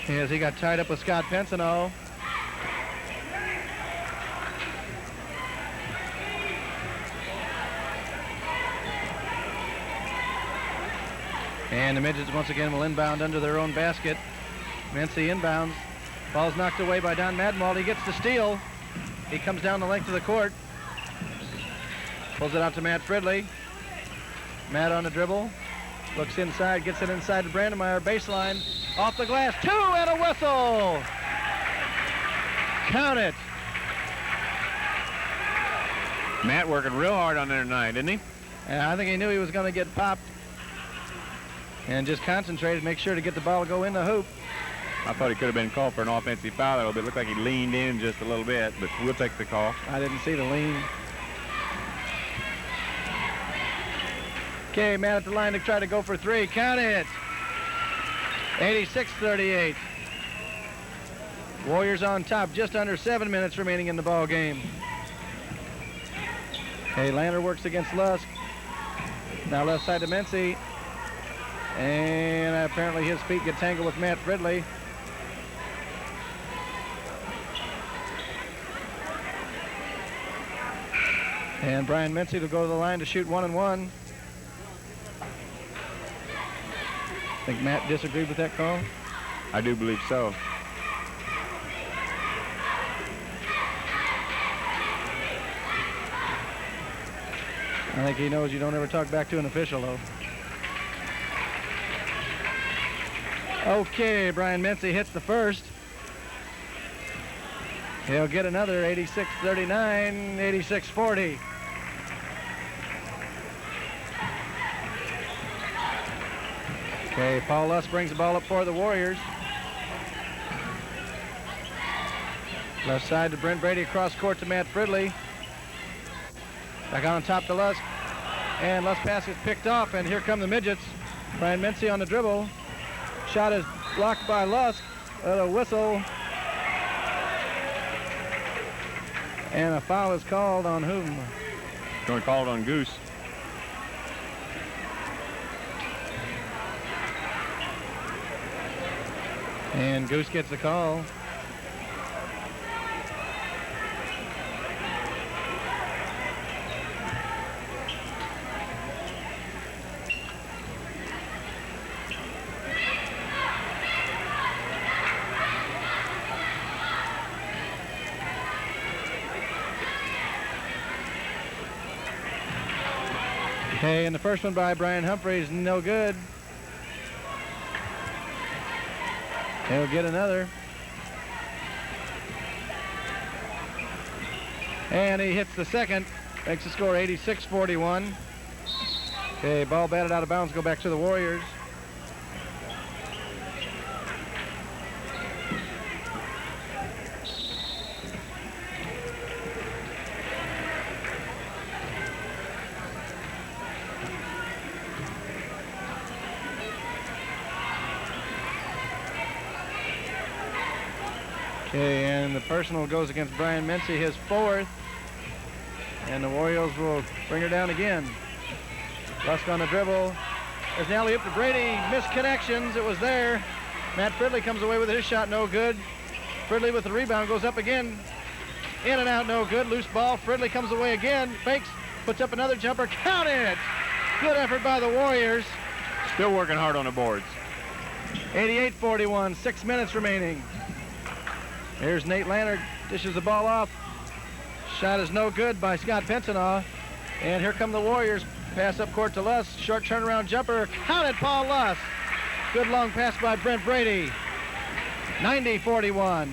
as he got tied up with Scott Pensano. And the Midgets once again will inbound under their own basket. Mency inbounds. Ball's knocked away by Don Madenwald. He gets the steal. He comes down the length of the court. Pulls it out to Matt Fridley. Matt on the dribble. Looks inside, gets it inside to Brandmeyer. Baseline, off the glass, two, and a whistle. Count it. Matt working real hard on there tonight, didn't he? And I think he knew he was going to get popped. And just concentrated, make sure to get the ball to go in the hoop. I thought he could have been called for an offensive foul a little bit. Looked like he leaned in just a little bit, but we'll take the call. I didn't see the lean. Okay, Matt at the line to try to go for three. Count it. 86-38. Warriors on top, just under 7 minutes remaining in the ball game. Okay, Lanner works against Lusk. Now left side to Mency. And apparently his feet get tangled with Matt Fridley. And Brian Mency will go to the line to shoot 1-and-1. I think Matt disagreed with that call. I do believe so. I think he knows you don't ever talk back to an official, though. Okay, Brian Mency hits the first. He'll get another 86-39, 86-40. Okay, Paul Lusk brings the ball up for the Warriors. Left side to Brent Brede, across court to Matt Fridley. Back on top to Lusk. And Lusk pass is picked off, and here come the Midgets. Brian Mency on the dribble. Shot is blocked by Lusk. A whistle. And a foul is called on whom? Going to call it on Goose. And Goose gets the call. Okay, and the first one by Brian Humphreys, no good. He'll get another. And he hits the second, makes the score 86-41. Okay, ball batted out of bounds, go back to the Warriors. Okay, and the personal goes against Brian Mincy, his 4th. And the Warriors will bring her down again. Lusk on the dribble. There's an alley-oop to Brede. Missed connections. It was there. Matt Fridley comes away with his shot. No good. Fridley with the rebound. Goes up again. In and out. No good. Loose ball. Fridley comes away again. Fakes. Puts up another jumper. Count it. Good effort by the Warriors. Still working hard on the boards. 88-41. 6 minutes remaining. Here's Nate Lannert. Dishes the ball off. Shot is no good by Scott Pensonaw. And here come the Warriors. Pass up court to Lusk. Short turnaround jumper. Counted, Paul Lusk. Good long pass by Brent Brede. 90-41.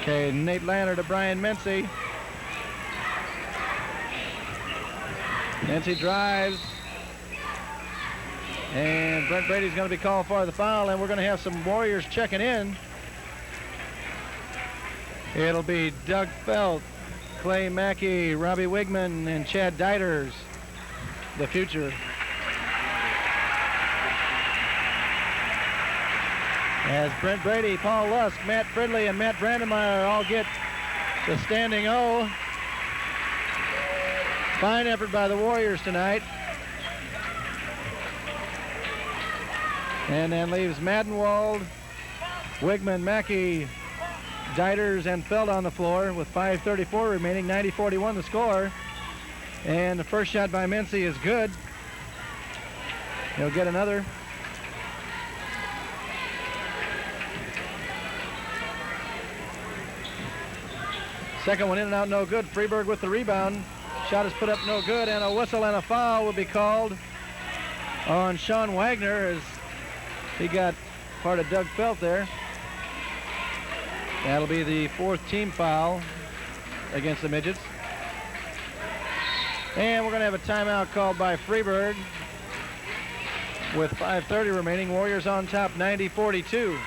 Okay, Nate Lannert to Brian Mincy. Mincy drives. And Brent Brady's going to be called for the foul, and we're going to have some Warriors checking in. It'll be Doug Feldt, Clay Macke, Robbie Wigman, and Chad Deiters, the future. As Brent Brede, Paul Lusk, Matt Fridley, and Matt Brandmeyer all get the standing O. Fine effort by the Warriors tonight. And then leaves Madenwald, Wigman, Macke, Deiters, and Feldt on the floor with 5:34 remaining. 90-41 the score. And the first shot by Mincy is good. He'll get another. Second one in and out, no good. Freeburg with the rebound. Shot is put up, no good, and a whistle and a foul will be called on Sean Wagner as he got part of Doug Feldt there. That'll be the 4th team foul against the Midgets. And we're going to have a timeout called by Freeburg with 5:30 remaining. Warriors on top, 90-42.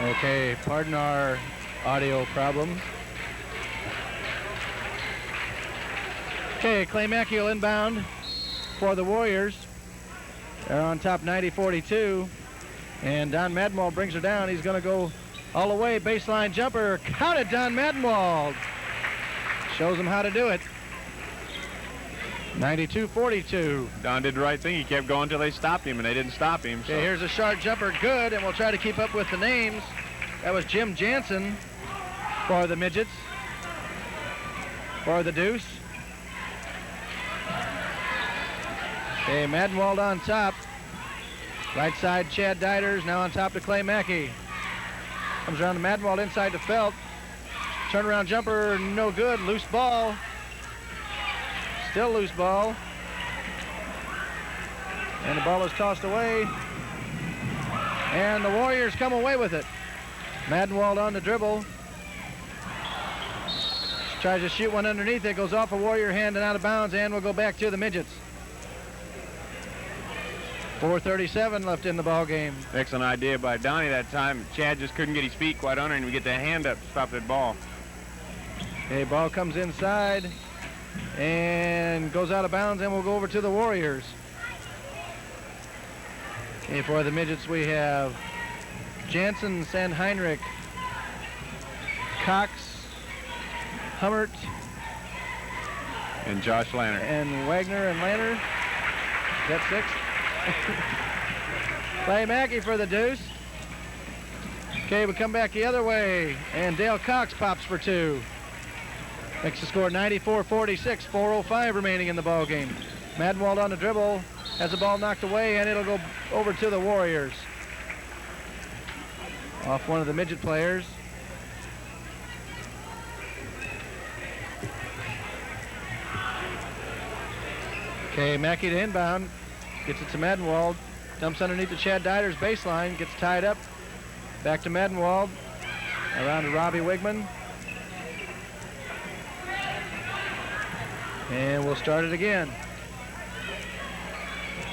Okay, pardon our audio problems. Okay, Clay Macke will inbound for the Warriors. They're on top 90-42. And Don Madenwald brings her down. He's going to go all the way. Baseline jumper. Counted, Don Madenwald. Shows him how to do it. 92-42. Don did the right thing. He kept going until they stopped him, and they didn't stop him. Okay, here's a sharp jumper. Good, and we'll try to keep up with the names. That was Jim Jansen for the Midgets. For the Deuce. Okay, Madenwald on top. Right side, Chad Deiters. Now on top to Clay Macke. Comes around to Madenwald, inside to Feldt. Turnaround jumper, no good. Loose ball. Still loose ball. And the ball is tossed away. And the Warriors come away with it. Madenwald on the dribble. Tries to shoot one underneath. It goes off a Warrior hand and out of bounds, and we'll go back to the Midgets. 4:37 left in the ball game. Excellent idea by Donnie that time. Chad just couldn't get his feet quite under him to get that hand up to stop that ball. Okay, ball comes inside and goes out of bounds, and we'll go over to the Warriors. Okay, for the Midgets we have Jansen, Sandheinrich, Cox, Hummert, and Josh Lannert. And Wagner and Lannert. Is that 6? Clay Macke for the Deuce. Okay, we come back the other way, and Dale Cox pops for 2. Makes the score 94-46, 4:05 remaining in the ball game. Madenwald on the dribble, has the ball knocked away, and it'll go over to the Warriors. Off one of the midget players. Okay, Macke to inbound, gets it to Madenwald, dumps underneath the Chad Deiters baseline, gets tied up, back to Madenwald, around to Robbie Wigman. And we'll start it again.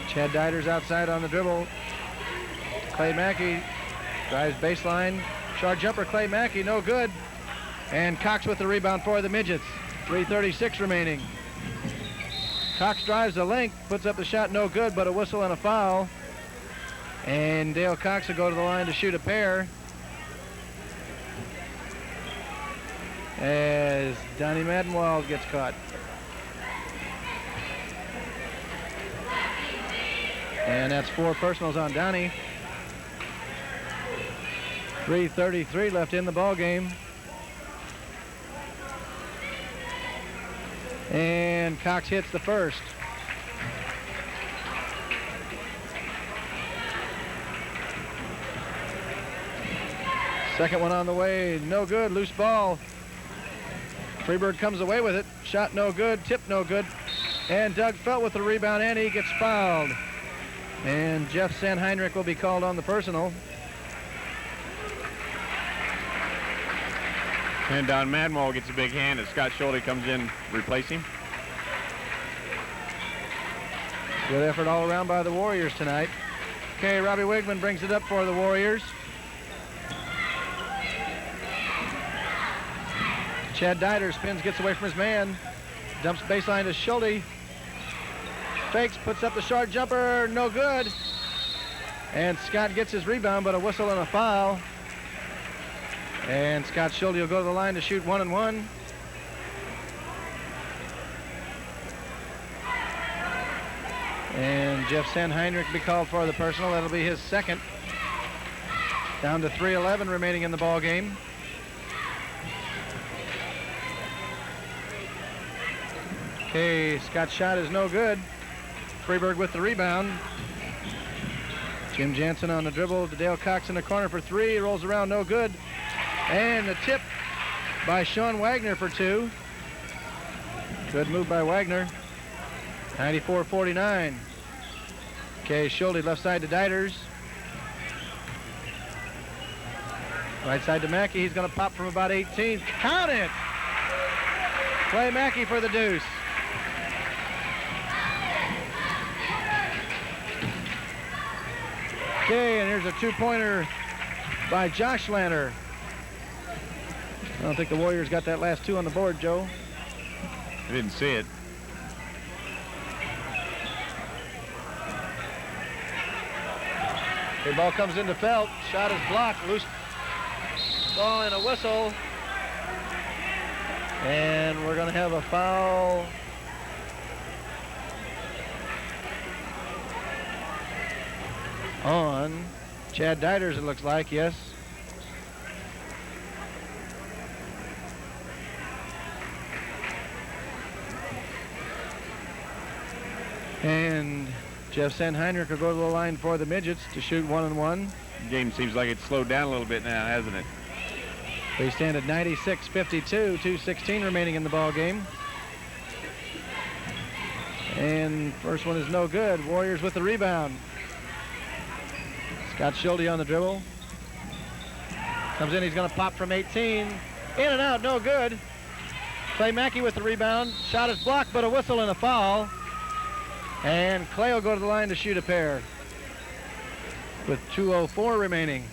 Chad Deiters outside on the dribble. Clay Macke drives baseline. Short jumper, Clay Macke, no good. And Cox with the rebound for the Midgets. 3:36 remaining. Cox drives the length, puts up the shot, no good, but a whistle and a foul. And Dale Cox will go to the line to shoot a pair. As Donny Madenwald gets caught. And that's 4 personals on Donny. 3:33 left in the ball game. And Cox hits the first. Second one on the way, no good, loose ball. Freeburg comes away with it. Shot no good, tip no good. And Doug Feldt with the rebound, and he gets fouled. And Jeff Sanheinrich will be called on the personal. And Don Madenwald gets a big hand as Scott Schulte comes in to replace him. Good effort all around by the Warriors tonight. Okay, Robbie Wigman brings it up for the Warriors. Chad Deiters spins, gets away from his man. Dumps baseline to Schulte. Fakes, puts up the short jumper, no good. And Scott gets his rebound, but a whistle and a foul. And Scott Schulte will go to the line to shoot 1-1. And Jeff Sanheinrich will be called for the personal. That'll be his second. Down to 3:11 remaining in the ball game. Okay, Scott's shot is no good. Freeburg with the rebound. Jim Jansen on the dribble to Dale Cox in the corner for 3. Rolls around, no good. And a tip by Sean Wagner for 2. Good move by Wagner. 94-49. Okay, Schulte left side to Deiters. Right side to Macke. He's going to pop from about 18. Count it! Clay Macke for the deuce. Okay, and here's a 2-pointer by Josh Lanner. I don't think the Warriors got that last 2 on the board, Joe. I didn't see it. The ball comes into Feldt. Shot is blocked. Loose ball and a whistle. And we're going to have a foul. On Chad Deiters, it looks like, yes. And Jeff Sanheinrich will go to the line for the Midgets to shoot 1-1. The game seems like it's slowed down a little bit now, hasn't it? They stand at 96-52, 2:16 remaining in the ball game. And first one is no good. Warriors with the rebound. Scott Schulte on the dribble. Comes in, he's going to pop from 18. In and out, no good. Clay Macke with the rebound. Shot is blocked, but a whistle and a foul. And Clay will go to the line to shoot a pair with 2:04 remaining.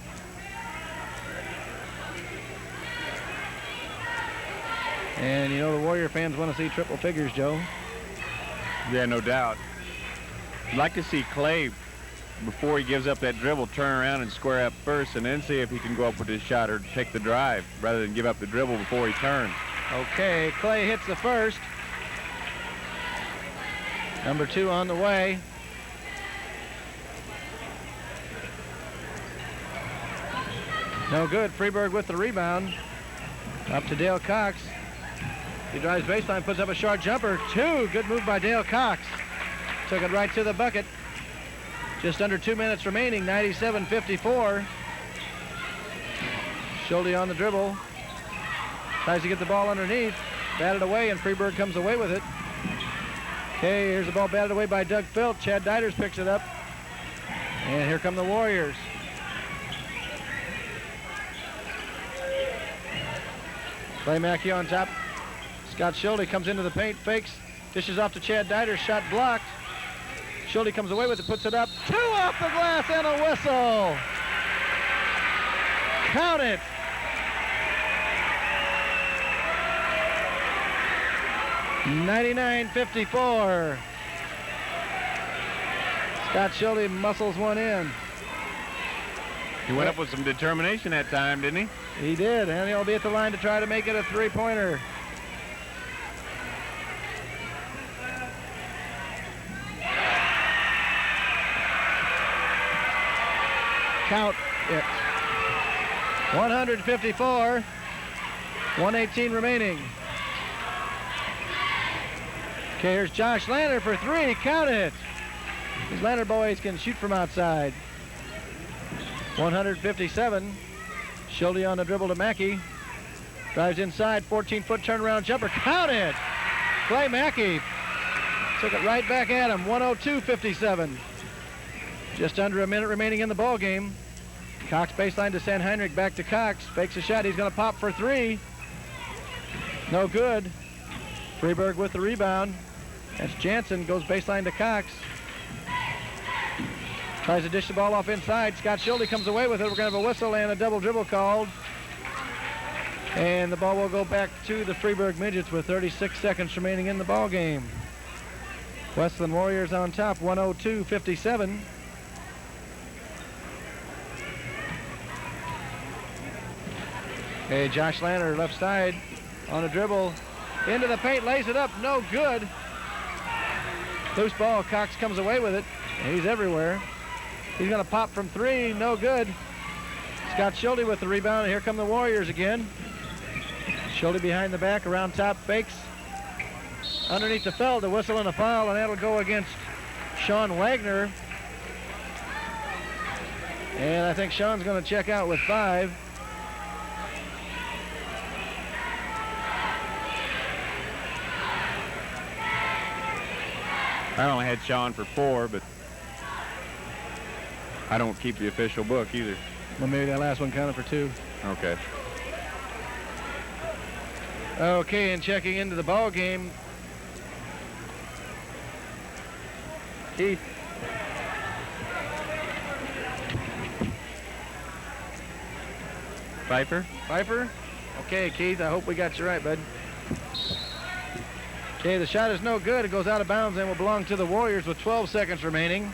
And you know the Warrior fans want to see triple figures, Joe. Yeah, no doubt. I'd like to see Clay, before he gives up that dribble, turn around and square up first and then see if he can go up with his shot or take the drive rather than give up the dribble before he turns. Okay, Clay hits the first. Number 2 on the way. No good. Freeburg with the rebound. Up to Dale Cox. He drives baseline, puts up a short jumper. 2. Good move by Dale Cox. Took it right to the bucket. Just under 2 minutes remaining, 97-54. Schulte on the dribble. Tries to get the ball underneath. Batted away, and Freeburg comes away with it. Okay, here's the ball batted away by Doug Feldt. Chad Deiters picks it up. And here come the Warriors. Clay Macke on top. Scott Schulte comes into the paint, fakes, dishes off to Chad Deiters, shot blocked. Schulte comes away with it, puts it up. 2 off the glass and a whistle. Count it. $99-54. Scott Schulte muscles one in. He went up with some determination that time, didn't he? He did, and he'll be at the line to try to make it a three-pointer. Count it. 154, 118 remaining. Okay, here's Josh Lander for 3. Count it. These Lander boys can shoot from outside. 157. Schulte on the dribble to Macke. Drives inside, 14-foot turnaround jumper. Count it. Clay Macke took it right back at him. 102-57. Just under a minute remaining in the ball game. Cox baseline to Sanheinrich, back to Cox. Fakes a shot. He's going to pop for 3. No good. Freeburg with the rebound. That's Jansen. Goes baseline to Cox. Tries to dish the ball off inside. Scott Schulte comes away with it. We're going to have a whistle and a double dribble called. And the ball will go back to the Freeburg Midgets with 36 seconds remaining in the ball game. Wesclin Warriors on top, 102-57. Okay, Josh Lander left side on a dribble. Into the paint, lays it up, no good. Loose ball, Cox comes away with it. He's everywhere. He's gonna pop from 3, no good. Scott Schulte with the rebound, and here come the Warriors again. Schulte behind the back, around top, fakes. Underneath the Feldt, a whistle and a foul, and that'll go against Sean Wagner. And I think Sean's gonna check out with 5. I only had Sean for 4, but I don't keep the official book either. Well, maybe that last one counted for 2. Okay. Okay, and checking into the ball game, Keith. Pfeiffer? Pfeiffer? Okay, Keith, I hope we got you right, bud. Okay, the shot is no good. It goes out of bounds and will belong to the Warriors with 12 seconds remaining.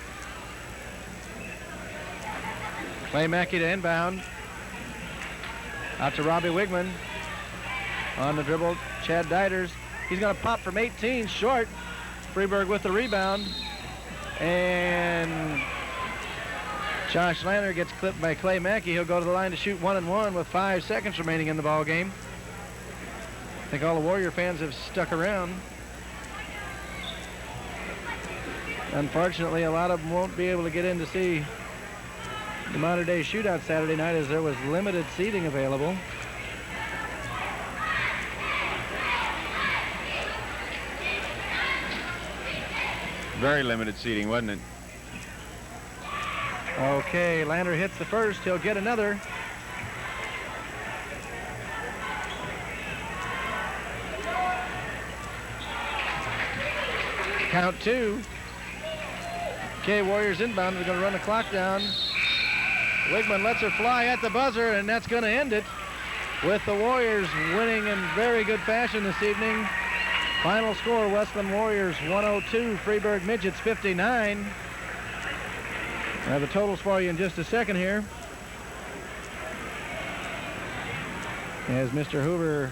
Clay Macke to inbound. Out to Robbie Wigman. On the dribble, Chad Deiters. He's going to pop from 18, short. Freeburg with the rebound. And Josh Lander gets clipped by Clay Macke. He'll go to the line to shoot 1-1 with 5 seconds remaining in the ball game. I think all the Warrior fans have stuck around. Unfortunately, a lot of them won't be able to get in to see the Modern Day Shootout Saturday night, as there was limited seating available. Very limited seating, wasn't it? Okay, Lander hits the first. He'll get another. Count 2. Okay, Warriors inbound. They're going to run the clock down. Wigman lets her fly at the buzzer, and that's going to end it with the Warriors winning in very good fashion this evening. Final score, Wesclin Warriors 102, Freeburg Midgets 59. I have the totals for you in just a second here. As Mr. Hoover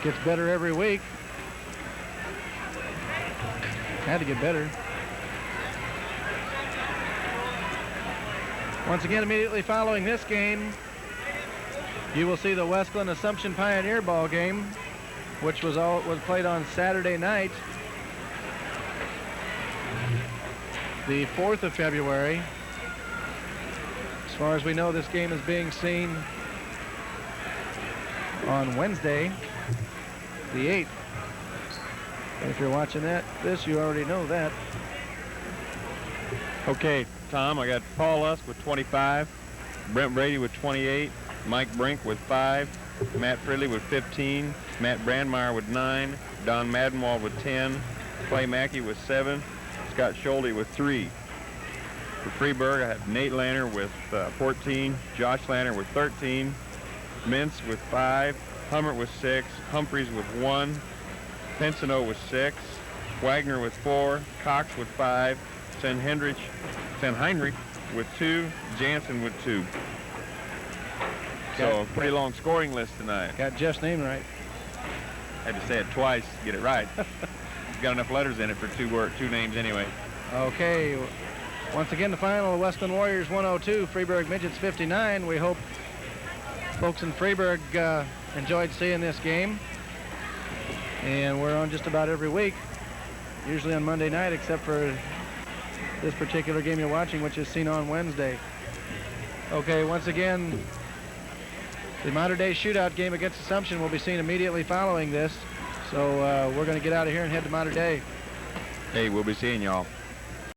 gets better every week. Had to get better. Once again, immediately following this game, you will see the Wesclin Assumption Pioneer ball game. which was played on Saturday night, the 4th of February. As far as we know, this game is being seen on Wednesday, the 8th. If you're watching this, you already know that. Okay, Tom, I got Paul Lusk with 25, Brent Brede with 28, Mike Brink with 5, Matt Fridley with 15, Matt Brandmeyer with 9, Donny Madenwald with 10, Clay Macke with 7, Scott Schulte with 3. For Freeburg, I have Nate Lanner with 14, Josh Lanner with 13, Mintz with 5, Hummert with 6, Humphreys with 1, Pensino with 6, Wagner with 4, Cox with 5, Heinrich with 2, Jansen with 2. So a pretty long scoring list tonight. Got Jeff's name right. Had to say it twice to get it right. He's got enough letters in it for two names anyway. Okay, once again the final, Wesclin Warriors 102, Freeburg Midgets 59. We hope folks in Freeburg enjoyed seeing this game. And we're on just about every week, usually on Monday night, except for this particular game you're watching, which is seen on Wednesday. Okay, once again, the Mater Dei shootout game against Assumption will be seen immediately following this. So we're going to get out of here and head to Mater Dei. Hey, we'll be seeing y'all.